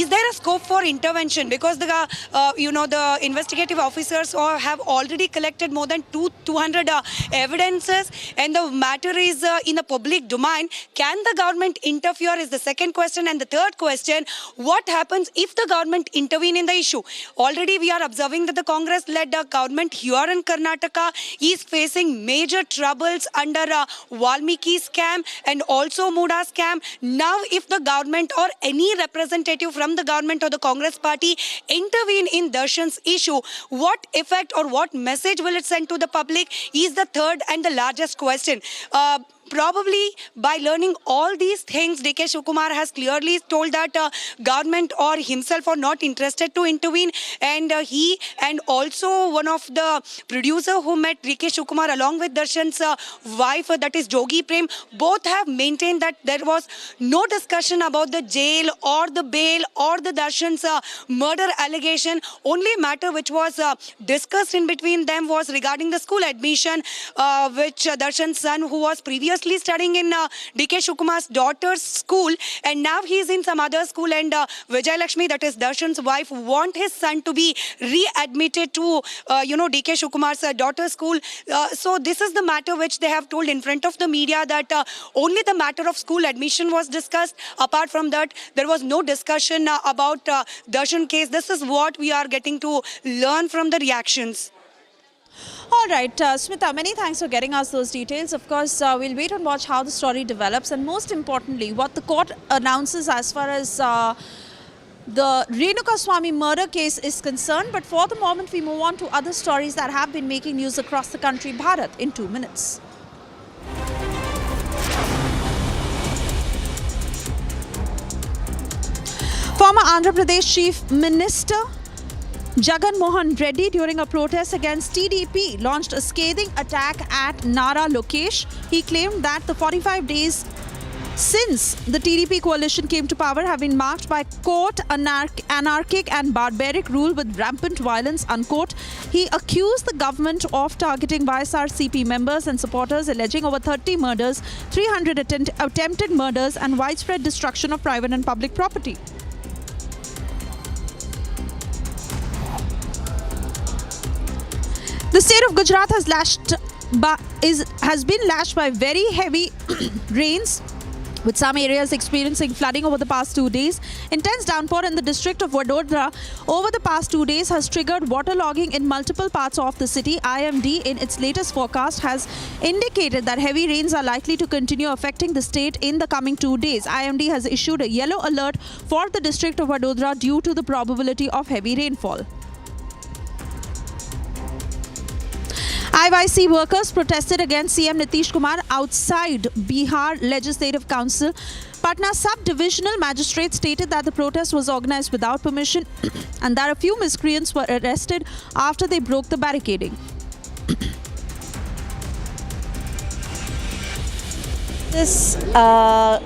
[SPEAKER 10] is there a scope for intervention? Because the investigative officers have already collected more than 200 evidences, and the matter is in the public domain. Can the government interfere is the second question. And the third question, what happens if the government intervene in the issue? Already we are observing that the Congress-led government here in Karnataka is facing major troubles under Valmiki scam and also Muda scam. Now if the government or any representative from the government or the Congress party intervene in Darshan's issue, what effect or what message will it send to the public is the third and the largest question. Probably by learning all these things, DK Shivakumar has clearly told that government or himself are not interested to intervene, and he and also one of the producer who met DK Shivakumar along with Darshan's wife, that is Jogi Prem, both have maintained that there was no discussion about the jail or the bail or the Darshan's murder allegation. Only matter which was discussed in between them was regarding the school admission, which Darshan's son, who was previously studying in DK Shivakumar's daughter's school, and now he is in some other school, and Vijay Lakshmi, that is Darshan's wife, want his son to be readmitted to DK Shivakumar's daughter's school. So this is the matter which they have told in front of the media, that only the matter of school admission was discussed. Apart from that, there was no discussion about Darshan case. This is what we are getting to learn from the reactions.
[SPEAKER 22] All right, Smita, many thanks for getting us those details. Of course, we'll wait and watch how the story develops, and most importantly, what the court announces as far as the Renukaswamy murder case is concerned. But for the moment, we move on to other stories that have been making news across the country. Bharat in 2 minutes. Former Andhra Pradesh Chief Minister Jagan Mohan Reddy, during a protest against TDP, launched a scathing attack at Nara Lokesh. He claimed that the 45 days since the TDP coalition came to power have been marked by, quote, anarchic and barbaric rule with rampant violence, unquote. He accused the government of targeting YSRCP members and supporters, alleging over 30 murders, 300 attempted murders, and widespread destruction of private and public property. The state of Gujarat has been lashed by very heavy rains, with some areas experiencing flooding over the past 2 days. Intense downpour in the district of Vadodara over the past 2 days has triggered waterlogging in multiple parts of the city. IMD, in its latest forecast, has indicated that heavy rains are likely to continue affecting the state in the coming 2 days. IMD has issued a yellow alert for the district of Vadodara due to the probability of heavy rainfall. IYC workers protested against CM Nitish Kumar outside Bihar Legislative Council. Patna Sub-Divisional Magistrate stated that the protest was organized without permission and that a few miscreants were arrested after they broke the barricading.
[SPEAKER 17] This,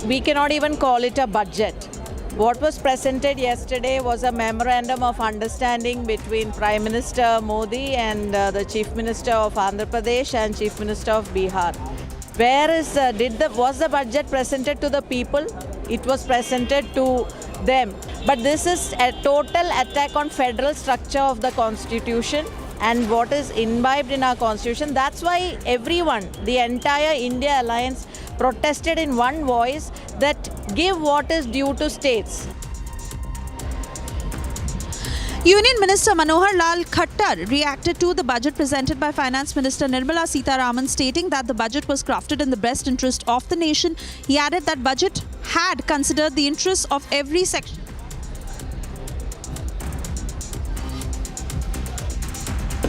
[SPEAKER 17] we cannot even call it a budget. What was presented yesterday was a memorandum of understanding between Prime Minister Modi and the Chief Minister of Andhra Pradesh and Chief Minister of Bihar. Where is was the budget presented to the people? It was presented to them. But this is a total attack on federal structure of the Constitution and what is imbibed in our Constitution. That's why everyone, the entire India Alliance, protested in one voice that give what is due to states.
[SPEAKER 22] Union Minister Manohar Lal Khattar reacted to the budget presented by Finance Minister Nirmala Sitharaman, stating that the budget was crafted in the best interest of the nation. He added that budget had considered the interests of every section.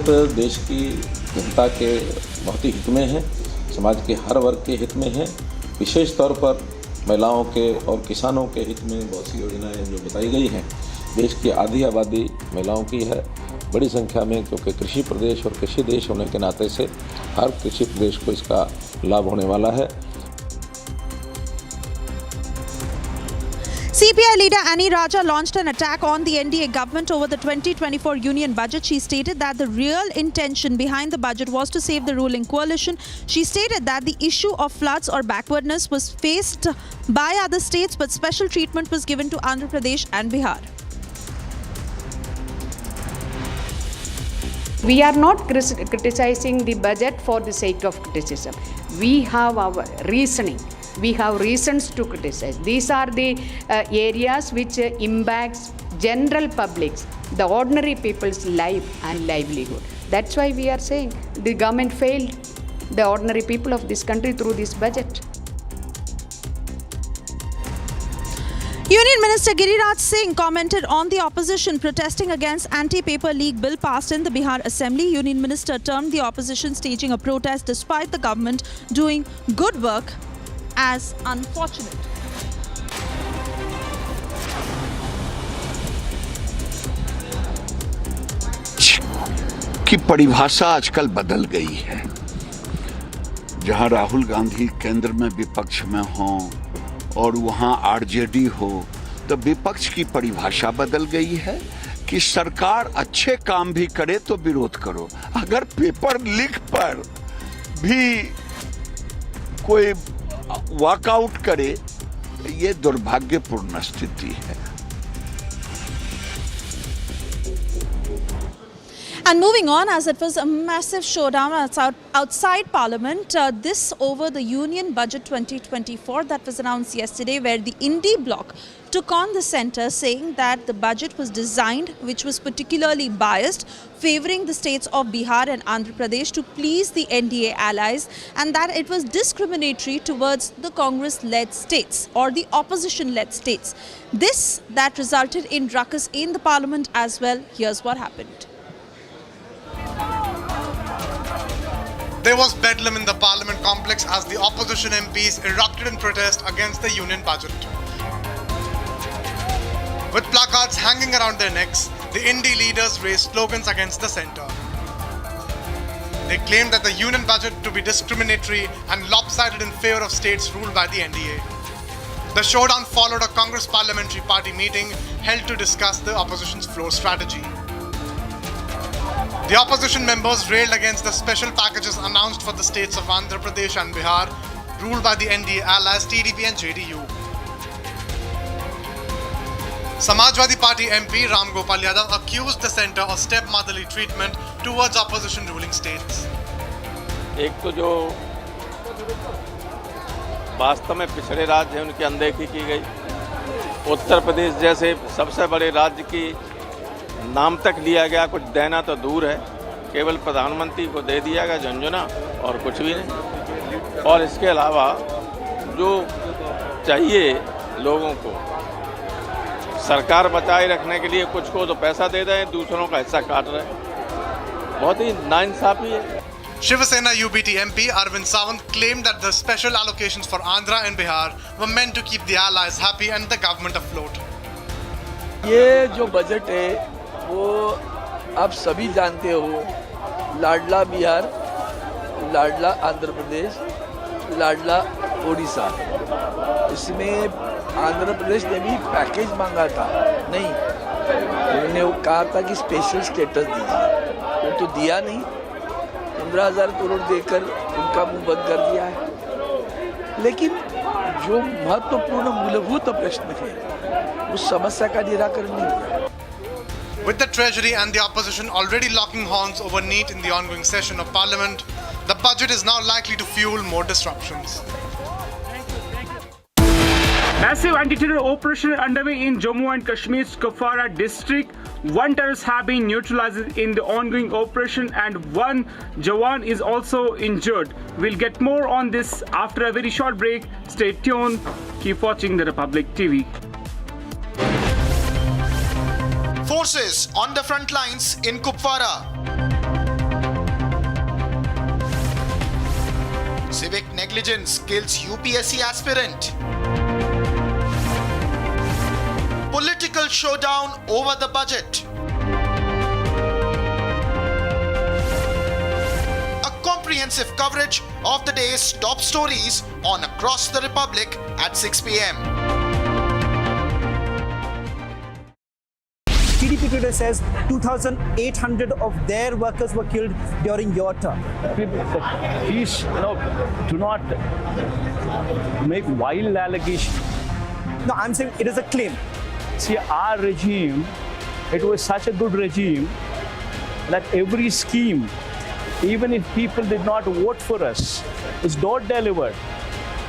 [SPEAKER 18] देश की जनता के बहुत ही हित में है, समाज के हर वर्ग के हित में है, विशेष तौर पर महिलाओं के और किसानों के हित में बहुत सी योजनाएं जो बताई गई हैं। देश की आधी आबादी महिलाओं की है, बड़ी संख्या में, क्योंकि कृषि प्रदेश और कृषि देश होने के नाते से हर कृषि प्रदेश को इसका लाभ होने वाला है।
[SPEAKER 22] CPI leader Annie Raja launched an attack on the NDA government over the 2024 union budget. She stated that the real intention behind the budget was to save the ruling coalition. She stated that the issue of floods or backwardness was faced by other states, but special treatment was given to Andhra Pradesh and Bihar.
[SPEAKER 23] We are not criticizing the budget for the sake of criticism. We have our reasoning. We have reasons to criticize. These are the areas which impacts general publics, the ordinary people's life and livelihood. That's why we are saying the government failed the ordinary people of this country through this budget.
[SPEAKER 22] Union Minister Giriraj Singh commented on the opposition protesting against anti-paper leak bill passed in the Bihar Assembly. Union Minister termed the opposition staging a protest despite the government doing good work as unfortunate.
[SPEAKER 24] की परिभाषा आजकल बदल गई है। जहां राहुल गांधी केंद्र में विपक्ष में हों और वहां आरजेडी हो, तो विपक्ष की परिभाषा बदल गई है कि सरकार अच्छे काम भी करे तो विरोध करो। अगर पेपर लीक पर भी कोई वॉकआउट करे, ये दुर्भाग्यपूर्ण स्थिति है।
[SPEAKER 22] And moving on, as it was a massive showdown outside Parliament, this over the Union Budget 2024 that was announced yesterday, where the Indie bloc took on the centre, saying that the budget was designed, which was particularly biased, favouring the states of Bihar and Andhra Pradesh to please the NDA allies, and that it was discriminatory towards the Congress-led states or the opposition-led states. This that resulted in ruckus in the Parliament as well. Here's what happened.
[SPEAKER 25] There was bedlam in the Parliament complex as the opposition MPs erupted in protest against the union budget. With placards hanging around their necks, the Indie leaders raised slogans against the centre. They claimed that the union budget to be discriminatory and lopsided in favour of states ruled by the NDA. The showdown followed a Congress Parliamentary Party meeting held to discuss the opposition's floor strategy. The opposition members railed against the special packages announced for the states of Andhra Pradesh and Bihar, ruled by the NDA allies TDP and JDU. Samajwadi Party MP Ram Gopal Yadav accused the centre of stepmotherly treatment towards opposition ruling states.
[SPEAKER 26] एक तो जो वास्तव में पिछड़े राज्य हैं उनकी अनदेखी की गई, उत्तर प्रदेश जैसे सबसे बड़े राज्य की नाम तक लिया गया, कुछ देना तो दूर है, केवल प्रधानमंत्री को दे दिया गया झुंझुना और कुछ भी नहीं। और इसके अलावा जो चाहिए लोगों को सरकार बचाए रखने के लिए कुछ को तो पैसा दे रहे हैं, दूसरों का हिस्सा काट रहे हैं, बहुत ही नाइंसाफी है।
[SPEAKER 25] Shiv Sena UBT MP Arvind Sawant claimed that the special allocations for Andhra and Bihar were meant to keep the allies happy and the government afloat.
[SPEAKER 1] ये जो बजट है वो आप सभी जानते हो, लाडला बिहार, लाडला आंध्र प्रदेश, लाडला ओडिशा, इसमें आंध्र प्रदेश ने भी पैकेज मांगा था, नहीं उन्होंने वो कहा था कि स्पेशल स्टेटस दीजिए, वो तो दिया नहीं, 15,000 करोड़ देकर उनका मुंह बंद कर दिया है। लेकिन जो महत्वपूर्ण मूलभूत प्रश्न है उस समस्या का निराकरण नहीं हुआ।
[SPEAKER 25] With the Treasury and the opposition already locking horns over NEET in the ongoing session of Parliament, the budget is now likely to fuel more disruptions.
[SPEAKER 2] Massive anti-terror operation underway in Jammu and Kashmir's Kupwara district. One terrorist has been neutralized in the ongoing operation and one Jawan is also injured. We'll get more on this after a very short break. Stay tuned. Keep watching the Republic TV.
[SPEAKER 8] Forces on the front lines in Kupwara. Civic negligence kills UPSC aspirant. Political showdown over the budget. A comprehensive coverage of the day's top stories on Across the Republic at 6 p.m.
[SPEAKER 19] TDP today says 2,800 of their workers were killed during your term.
[SPEAKER 20] Please, do not make wild allegations.
[SPEAKER 19] No, I'm saying it is a claim.
[SPEAKER 20] See, our regime, it was such a good regime that every scheme, even if people did not vote for us, was door delivered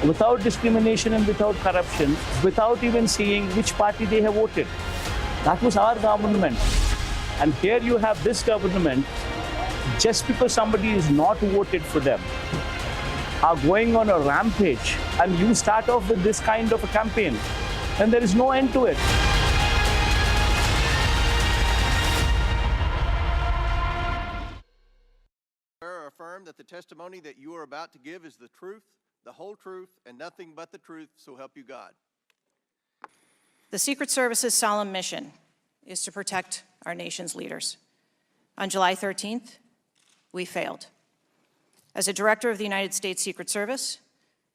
[SPEAKER 20] without discrimination and without corruption, without even seeing which party they have voted. That was our government. And here you have this government, just because somebody is not voted for them, are going on a rampage, and you start off with this kind of a campaign, and there is no end to it.
[SPEAKER 12] Affirm that the testimony that you are about to give is the truth, the whole truth, and nothing but the truth, so help you God.
[SPEAKER 3] The Secret Service's solemn mission is to protect our nation's leaders. On July 13th, we failed. As a director of the United States Secret Service,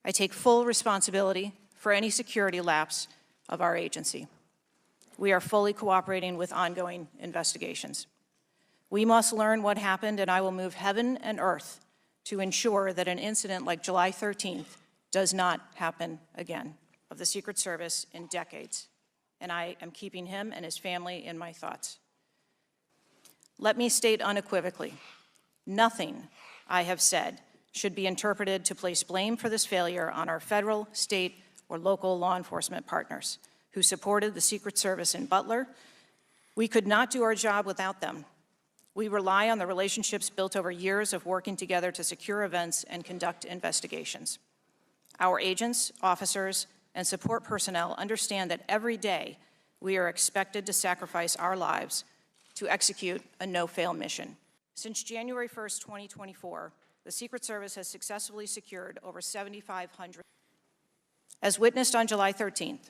[SPEAKER 3] I take full responsibility for any security lapse of our agency. We are fully cooperating with ongoing investigations. We must learn what happened, and I will move heaven and earth to ensure that an incident like July 13th does not happen again of the Secret Service in decades. And I am keeping him and his family in my thoughts. Let me state unequivocally, nothing I have said should be interpreted to place blame for this failure on our federal, state, or local law enforcement partners who supported the Secret Service in Butler. We could not do our job without them. We rely on the relationships built over years of working together to secure events and conduct investigations. Our agents, officers, and support personnel understand that every day we are expected to sacrifice our lives to execute a no-fail mission. Since January 1st, 2024, the Secret Service has successfully secured over 7,500. As witnessed on July 13th,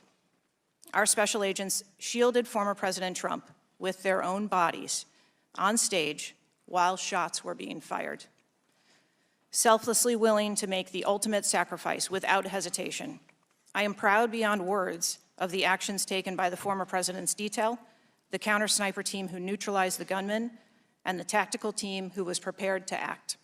[SPEAKER 3] our special agents shielded former President Trump with their own bodies on stage while shots were being fired. Selflessly willing to make the ultimate sacrifice without hesitation, I am proud beyond words of the actions taken by the former president's detail, the counter-sniper team who neutralized the gunman, and the tactical team who was prepared to act.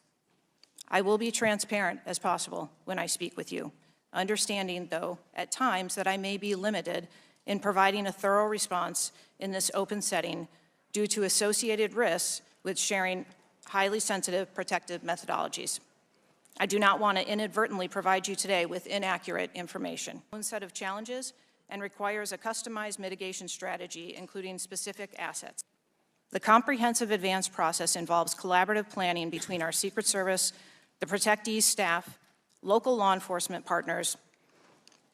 [SPEAKER 3] I will be transparent as possible when I speak with you, understanding, though, at times that I may be limited in providing a thorough response in this open setting due to associated risks with sharing highly sensitive protective methodologies. I do not want to inadvertently provide you today with inaccurate information. One set of challenges and requires a customized mitigation strategy, including specific assets. The comprehensive advance process involves collaborative planning between our Secret Service, the protectees staff, local law enforcement partners,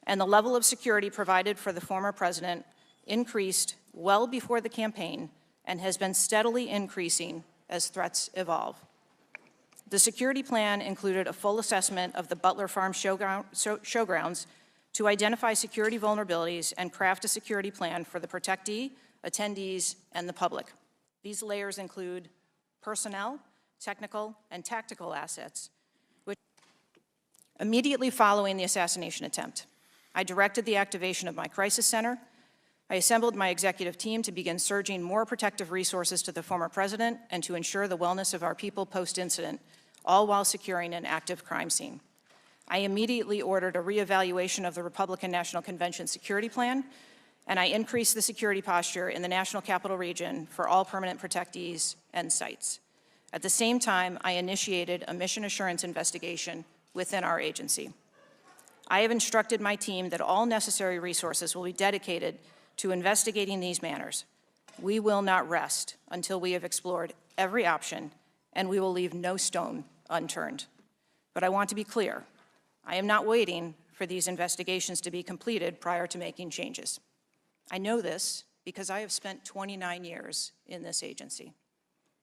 [SPEAKER 3] and the level of security provided for the former president increased well before the campaign and has been steadily increasing as threats evolve. The security plan included a full assessment of the Butler Farm showgrounds to identify security vulnerabilities and craft a security plan for the protectee, attendees, and the public. These layers include personnel, technical, and tactical assets. Immediately following the assassination attempt, I directed the activation of my crisis center. I assembled my executive team to begin surging more protective resources to the former president and to ensure the wellness of our people post-incident, all while securing an active crime scene. I immediately ordered a reevaluation of the Republican National Convention security plan, and I increased the security posture in the National Capital Region for all permanent protectees and sites. At the same time, I initiated a mission assurance investigation within our agency. I have instructed my team that all necessary resources will be dedicated to investigating these matters. We will not rest until we have explored every option, and we will leave no stone unturned. But I want to be clear, I am not waiting for these investigations to be completed prior to making changes. I know this because I have spent 29 years in this agency.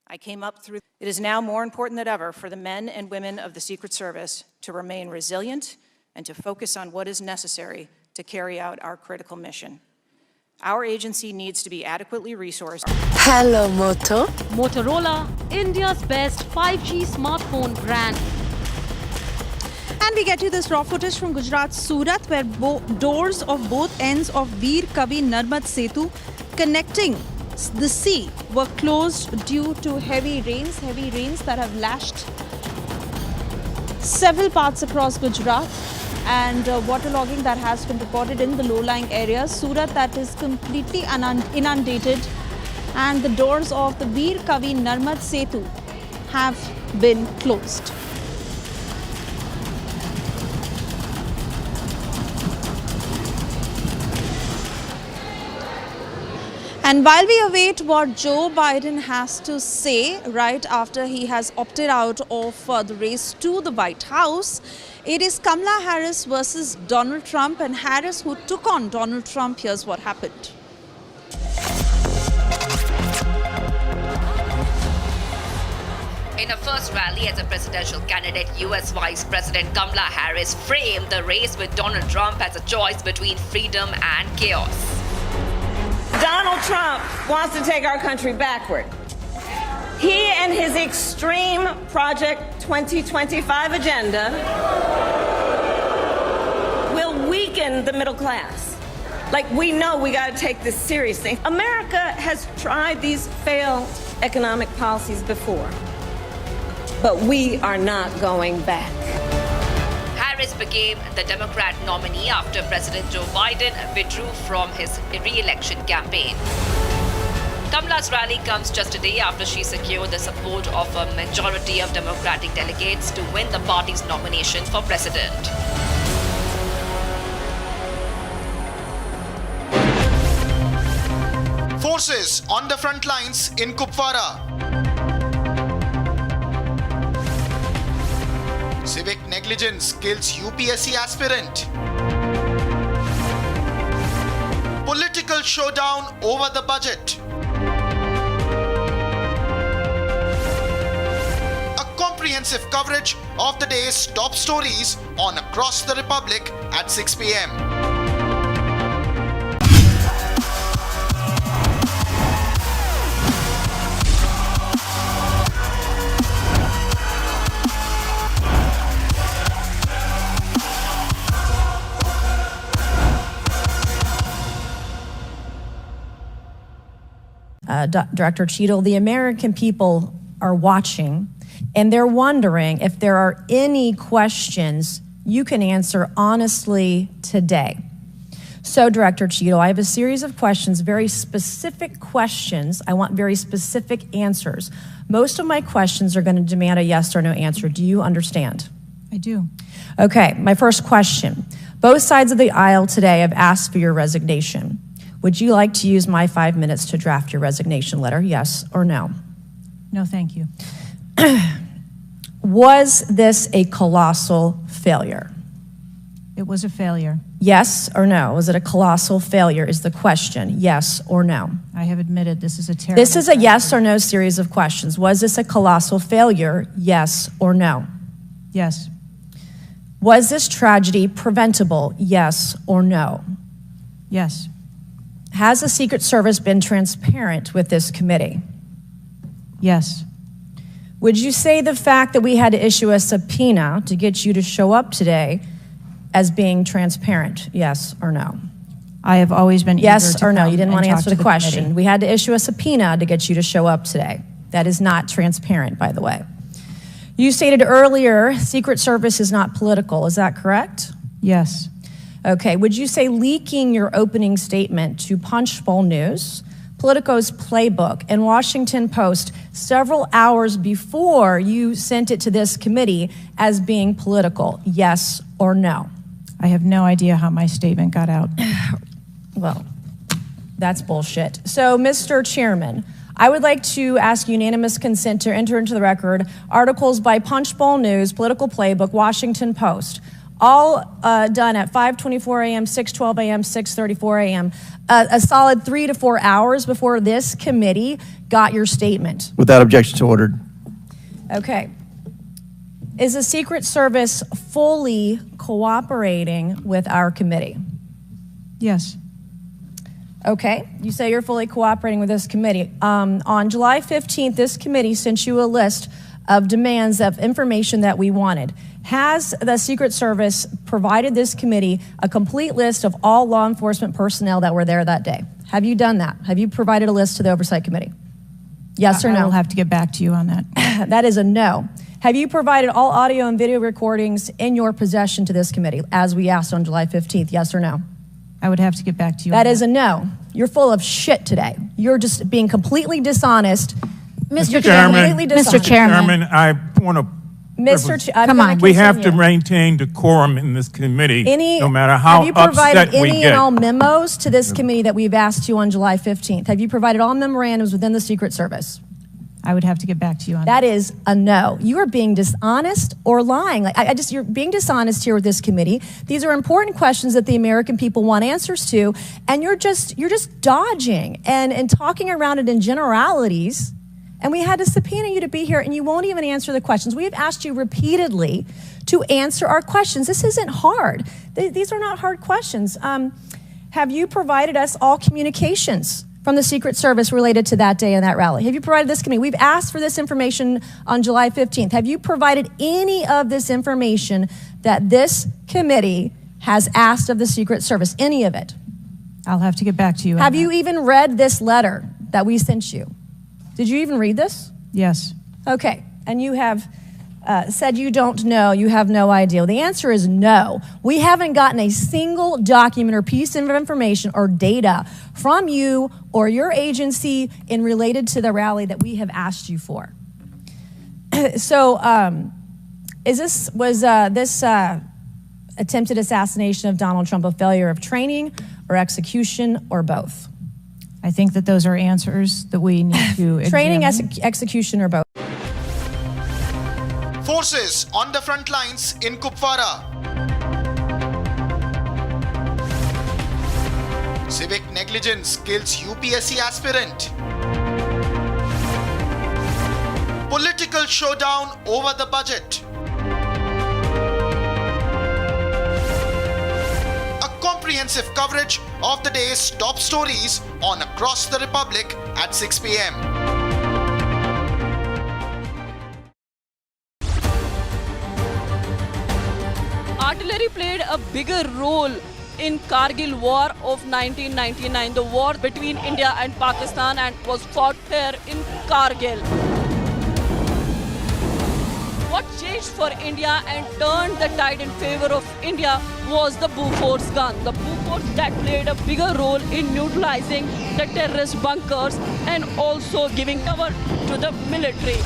[SPEAKER 3] I came up through. It is now more important than ever for the men and women of the Secret Service to remain resilient and to focus on what is necessary to carry out our critical mission. Our agency needs to be adequately resourced.
[SPEAKER 5] Hello, Moto. Motorola, India's best 5G smartphone brand.
[SPEAKER 22] And we get you this raw footage from Gujarat, Surat, where doors of both ends of Veer Kavi Narmad Setu connecting the sea were closed due to heavy rains that have lashed several parts across Gujarat, and waterlogging that has been reported in the low-lying areas. Surat that is completely inundated, and the doors of the Veer Kavi Narmad Setu have been closed. And while we await what Joe Biden has to say right after he has opted out of the race to the White House, it is Kamala Harris versus Donald Trump, and Harris who took on Donald Trump. Here's what happened.
[SPEAKER 4] In her first rally as a presidential candidate, U.S. Vice President Kamala Harris framed the race with Donald Trump as a choice between freedom and chaos.
[SPEAKER 9] Donald Trump wants to take our country backward. He and his extreme Project 2025 agenda will weaken the middle class. Like, we know we got to take this seriously. America has tried these failed economic policies before, but we are not going back.
[SPEAKER 4] Harris became the Democrat nominee after President Joe Biden withdrew from his re-election campaign. Kamala's rally comes just a day after she secured the support of a majority of Democratic delegates to win the party's nomination for president.
[SPEAKER 8] Forces on the front lines in Kupwara. Civic negligence kills UPSC aspirant. Political showdown over the budget. A comprehensive coverage of the day's top stories on Across the Republic at 6 p.m.
[SPEAKER 3] Director Cheadle, the American people are watching, and they're wondering if there are any questions you can answer honestly today. So, Director Cheadle, I have a series of questions, very specific questions. I want very specific answers. Most of my questions are going to demand a yes or no answer. Do you understand? I do. Okay, my first question. Both sides of the aisle today have asked for your resignation. Would you like to use my 5 minutes to draft your resignation letter, yes or no? No, thank you. Was this a colossal failure?
[SPEAKER 11] It was a failure.
[SPEAKER 3] Yes or no? Was it a colossal failure is the question. Yes or no?
[SPEAKER 7] I have admitted this is a terrible...
[SPEAKER 3] This is a yes or no series of questions. Was this a colossal failure? Yes or no?
[SPEAKER 7] Yes.
[SPEAKER 3] Was this tragedy preventable? Yes or no?
[SPEAKER 7] Yes.
[SPEAKER 3] Has the Secret Service been transparent with this committee?
[SPEAKER 7] Yes.
[SPEAKER 3] Would you say the fact that we had to issue a subpoena to get you to show up today as being transparent? Yes or no?
[SPEAKER 7] I have always been
[SPEAKER 3] yes or no? You didn't want to
[SPEAKER 7] talk
[SPEAKER 3] answer
[SPEAKER 7] to
[SPEAKER 3] the question.
[SPEAKER 7] committee.
[SPEAKER 3] We had to issue a subpoena to get you to show up today. That is not transparent, by the way. You stated earlier, Secret Service is not political. Is that correct?
[SPEAKER 7] Yes.
[SPEAKER 3] Okay. Would you say leaking your opening statement to Punchbowl News, Politico's Playbook, and Washington Post several hours before you sent it to this committee as being political? Yes or no?
[SPEAKER 7] I have no idea how my statement got out.
[SPEAKER 3] Well, that's bullshit. So, Mr. Chairman, I would like to ask unanimous consent to enter into the record articles by Punchbowl News, Political Playbook, Washington Post, all done at 5:24 a.m., 6:12 a.m., 6:34 a.m., a solid 3 to 4 hours before this committee got your statement.
[SPEAKER 12] Without objection, so ordered.
[SPEAKER 3] Okay. Is the Secret Service fully cooperating with our committee?
[SPEAKER 7] Yes.
[SPEAKER 3] Okay, you say you're fully cooperating with this committee. On July 15th, this committee sent you a list of demands of information that we wanted. Has the Secret Service provided this committee a complete list of all law enforcement personnel that were there that day? Have you done that? Have you provided a list to the Oversight Committee? Yes or no?
[SPEAKER 7] I will have to get back to you on that.
[SPEAKER 3] That is a no. Have you provided all audio and video recordings in your possession to this committee, as we asked on July 15th? Yes or no?
[SPEAKER 7] I would have to get back to you.
[SPEAKER 3] That is a no. You're full of shit today. You're just being completely dishonest.
[SPEAKER 11] Mr. Chairman,
[SPEAKER 3] Mr.
[SPEAKER 11] Chairman, I want to.
[SPEAKER 3] Come on.
[SPEAKER 11] We have to maintain decorum in this committee, no matter how
[SPEAKER 3] upset we get. Have you provided any and all memos to this committee that we've asked you on July 15th? Have you provided all memorandums within the Secret Service?
[SPEAKER 7] I would have to get back to you on that.
[SPEAKER 3] That is a no. You are being dishonest or lying. You're being dishonest here with this committee. These are important questions that the American people want answers to, and you're just dodging and talking around it in generalities. And we had to subpoena you to be here, and you won't even answer the questions. We have asked you repeatedly to answer our questions. This isn't hard. These are not hard questions. Have you provided us all communications from the Secret Service related to that day and that rally? Have you provided this committee? We've asked for this information on July 15th. Have you provided any of this information that this committee has asked of the Secret Service? Any of it?
[SPEAKER 7] I'll have to get back to you.
[SPEAKER 3] Have you even read this letter that we sent you? Did you even read this?
[SPEAKER 7] Yes.
[SPEAKER 3] Okay. And you have said you don't know, you have no idea. Well, the answer is no. We haven't gotten a single document or piece of information or data from you or your agency in related to the rally that we have asked you for. So, was this attempted assassination of Donald Trump a failure of training or execution or both?
[SPEAKER 7] I think that those are answers that we need to
[SPEAKER 3] Training, execution, or both.
[SPEAKER 8] Forces on the front lines in Kupwara. Civic negligence kills UPSC aspirant. Political showdown over the budget. A comprehensive coverage of the day's top stories on Across the Republic at 6 p.m.
[SPEAKER 13] Artillery played a bigger role in Kargil War of 1999, the war between India and Pakistan, and was fought here in Kargil. What changed for India and turned the tide in favor of India was the Bofors gun. The Bofors that played a bigger role in neutralizing the terrorist bunkers and also giving cover to the military.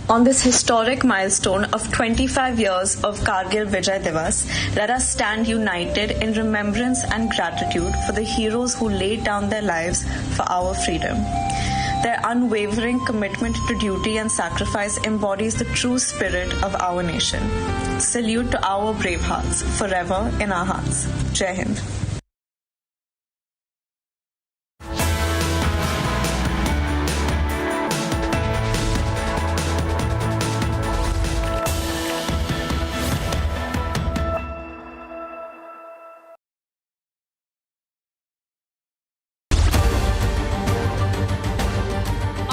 [SPEAKER 15] On this historic milestone of 25 years of Kargil Vijay Divas, let us stand united in remembrance and gratitude for the heroes who laid down their lives for our freedom. Their unwavering commitment to duty and sacrifice embodies the true spirit of our nation. Salute to our brave hearts, forever in our hearts. Jai Hind.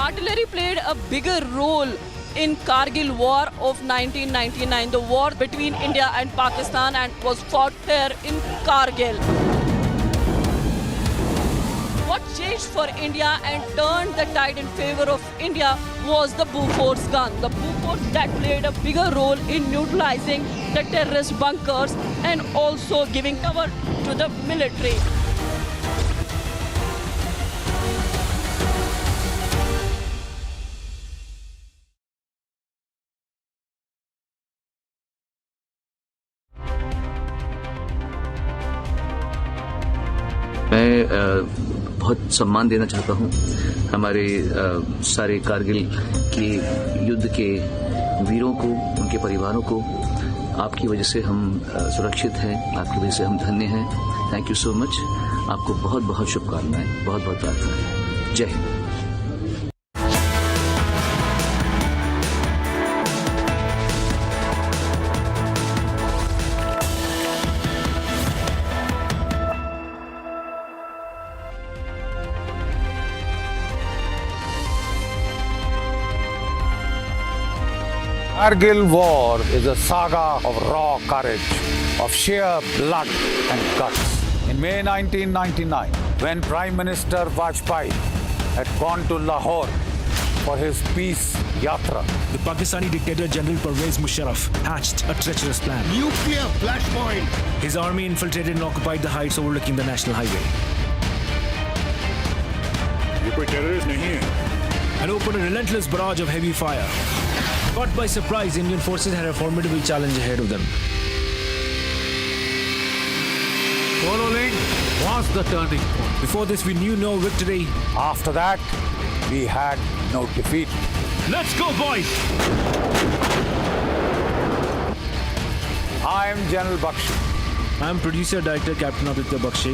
[SPEAKER 13] Artillery played a bigger role in Kargil War of 1999, the war between India and Pakistan, and was fought there in Kargil. What changed for India and turned the tide in favor of India was the Bofors gun. The Bofors that played a bigger role in neutralizing the terrorist bunkers and also giving cover to the military.
[SPEAKER 6] मैं बहुत सम्मान देना चाहता हूं हमारे सारे कारगिल के युद्ध के वीरों को, उनके परिवारों को। आपकी वजह से हम सुरक्षित हैं, आपकी वजह से हम धन्य हैं। Thank you so much. आपको बहुत बहुत शुभकामनाएं, बहुत बहुत प्रार्थनाएं। जय Hind.
[SPEAKER 10] Kargil War is a saga of raw courage, of sheer blood and guts. In May 1999, when Prime Minister Vajpayee had gone to Lahore for his peace yatra,
[SPEAKER 14] the Pakistani dictator General Pervez Musharraf hatched a treacherous plan.
[SPEAKER 16] Nuclear flashpoint!
[SPEAKER 14] His army infiltrated and occupied the heights overlooking the national highway.
[SPEAKER 16] ये कोई terrorist नहीं है.
[SPEAKER 14] And opened a relentless barrage of heavy fire. Caught by surprise, Indian forces had a formidable challenge ahead of them.
[SPEAKER 10] following was the turning point.
[SPEAKER 14] Before this, we knew no victory.
[SPEAKER 10] After that, we had no defeat.
[SPEAKER 14] Let's go, boys!
[SPEAKER 10] I am General Bakshi.
[SPEAKER 14] I am producer, director, Captain Aditya Bakshi.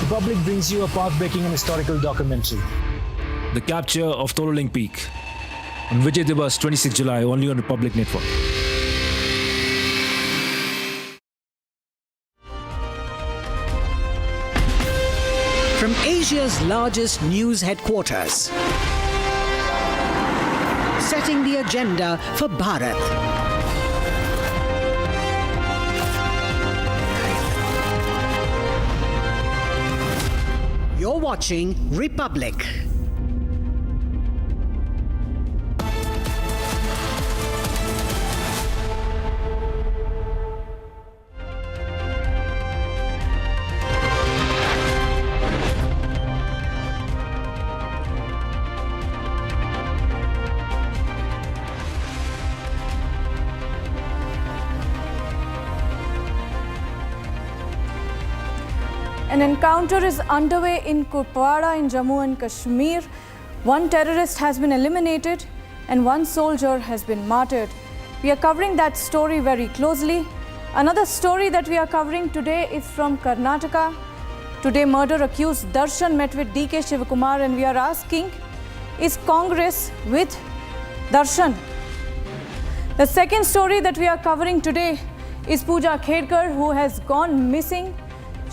[SPEAKER 14] The public brings you a path-breaking and historical documentary. The capture of Tololing Peak. On Vijay Diwas, 26 July, only on Republic Network.
[SPEAKER 17] From Asia's largest news headquarters, setting the agenda for Bharat. You're watching Republic.
[SPEAKER 21] An encounter is underway in Kupwara in Jammu and Kashmir. One terrorist has been eliminated and one soldier has been martyred. We are covering that story very closely. Another story that we are covering today is from Karnataka. Today, murder accused Darshan met with DK Shivakumar, and we are asking, is Congress with Darshan? The second story that we are covering today is Pooja Khedkar, who has gone missing.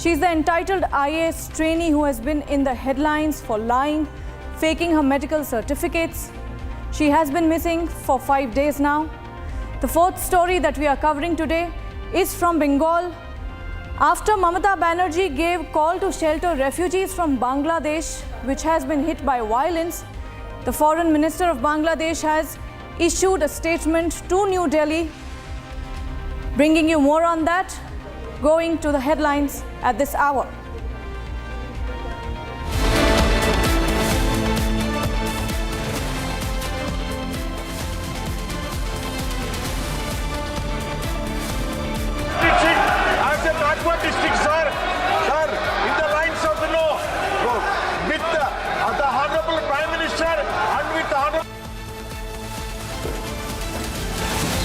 [SPEAKER 21] She's the entitled IAS trainee who has been in the headlines for lying, faking her medical certificates. She has been missing for 5 days now. The fourth story that we are covering today is from Bengal. After Mamata Banerjee gave call to shelter refugees from Bangladesh, which has been hit by violence, the Foreign Minister of Bangladesh has issued a statement to New Delhi. Bringing you more on that, going to the headlines at this hour.
[SPEAKER 16] As a backward district, sir, in the lines of the law, with the Honorable Prime Minister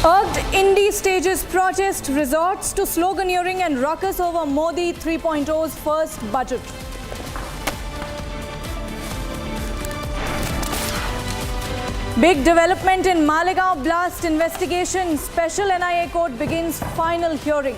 [SPEAKER 21] Urged Indie stages protest, resorts to sloganeering and ruckus over Modi 3.0's first budget. Big development in Malegaon blast investigation. Special NIA court begins final hearing.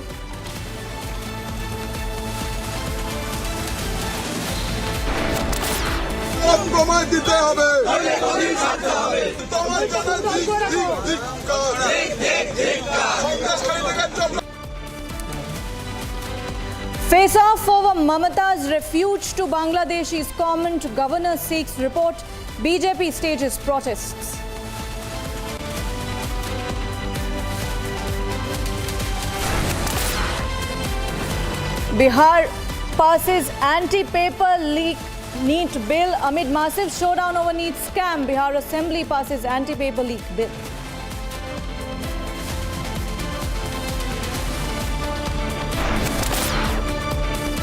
[SPEAKER 21] Face off over Mamata's refuge to Bangladeshi's comment. Governor seeks report. BJP stages protests. Bihar passes anti-paper leak NEET bill amid massive showdown over NEET scam. Bihar Assembly passes anti-paper leak bill.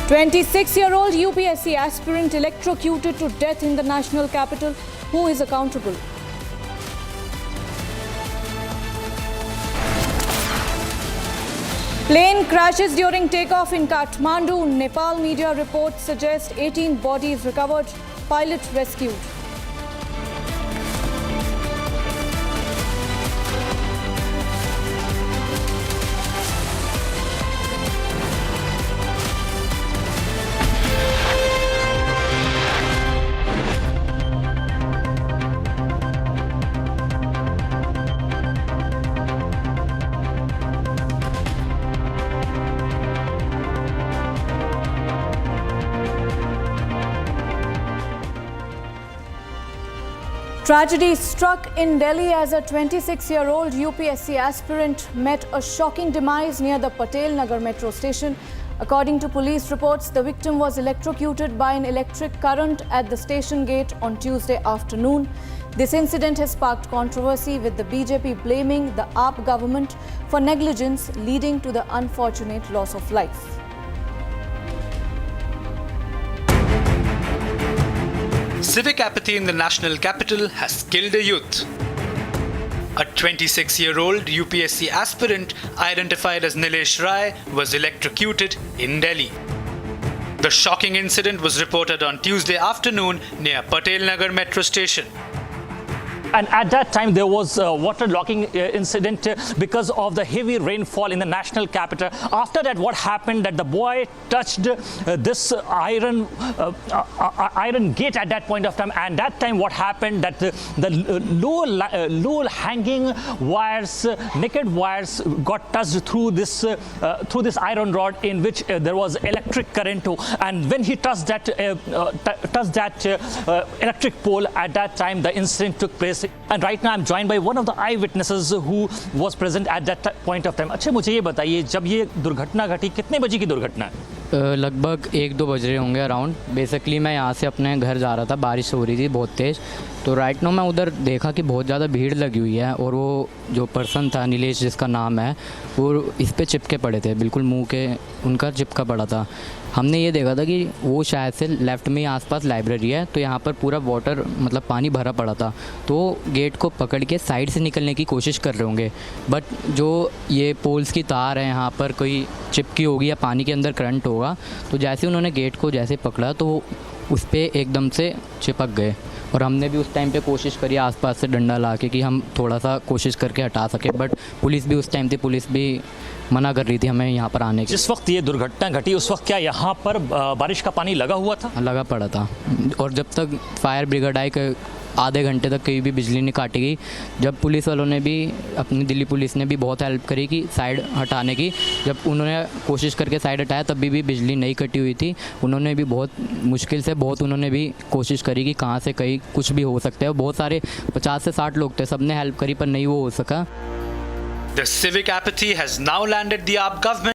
[SPEAKER 21] "26-year-old UPSC aspirant electrocuted to death in the national capital. Who is accountable?" Plane crashes during takeoff in Kathmandu. Nepal media reports suggest 18 bodies recovered, pilot rescued. Tragedy struck in Delhi as a 26-year-old UPSC aspirant met a shocking demise near the Patel Nagar metro station. According to police reports, the victim was electrocuted by an electric current at the station gate on Tuesday afternoon. This incident has sparked controversy, with the BJP blaming the AAP government for negligence, leading to the unfortunate loss of life.
[SPEAKER 1] Civic apathy in the national capital has killed a youth. A 26-year-old UPSC aspirant identified as Nilesh Rai was electrocuted in Delhi. The shocking incident was reported on Tuesday afternoon near Patel Nagar metro station.
[SPEAKER 18] And at that time, there was a water locking incident because of the heavy rainfall in the national capital. After that, what happened that the boy touched this iron gate at that point of time. And that time, what happened that the low hanging wires, naked wires, got touched through this iron rod in which there was electric current. And when he touched that electric pole, at that time, the incident took place. And right now I'm joined by one of the eyewitnesses who was present at that point of time. अच्छा मुझे ये बताइए, जब ये दुर्घटना घटी कितने बजे की दुर्घटना है?
[SPEAKER 23] लगभग 1-2 बज रहे होंगे अराउंड। बेसिकली मैं यहाँ से अपने घर जा रहा था, बारिश हो रही थी बहुत तेज़। तो राइट नाउ मैं उधर देखा कि बहुत ज़्यादा भीड़ लगी हुई है और वो जो पर्सन था नीलेश जिसका नाम है वो इस पे चिपके पड़े थे, बिल्कुल मुंह के उनका चिपका पड़ा था। हमने ये देखा था कि वो शायद से लेफ़्ट में आसपास लाइब्रेरी है, तो यहाँ पर पूरा वाटर मतलब पानी भरा पड़ा था, तो गेट को पकड़ के साइड से निकलने की कोशिश कर रहे होंगे। बट जो ये पोल्स की तार है यहाँ पर कोई चिपकी होगी या पानी के अंदर करंट होगा, तो जैसे उन्होंने गेट को जैसे पकड़ा तो उस पर एकदम से चिपक गए। और हमने भी उस टाइम पे कोशिश करी आसपास से डंडा ला के कि हम थोड़ा सा कोशिश करके हटा सके, बट पुलिस भी उस टाइम थी, पुलिस भी मना कर रही थी हमें यहाँ पर आने की।
[SPEAKER 18] जिस वक्त ये दुर्घटना घटी उस वक्त क्या यहाँ पर बारिश का पानी लगा हुआ था?
[SPEAKER 23] लगा पड़ा था, और जब तक फायर ब्रिगेड आई आधे घंटे तक कहीं भी बिजली नहीं काटी गई। जब पुलिस वालों ने भी, अपनी दिल्ली पुलिस ने भी बहुत हेल्प करी कि साइड हटाने की, जब उन्होंने कोशिश करके साइड हटाया तब भी बिजली नहीं कटी हुई थी। उन्होंने भी बहुत मुश्किल से उन्होंने भी कोशिश करी कि कहाँ से कहीं कुछ भी हो सकता है। बहुत सारे 50 से 60 लोग थे, सबने हेल्प करी पर नहीं वो हो सका।
[SPEAKER 1] The civic apathy has now landed the AAP government.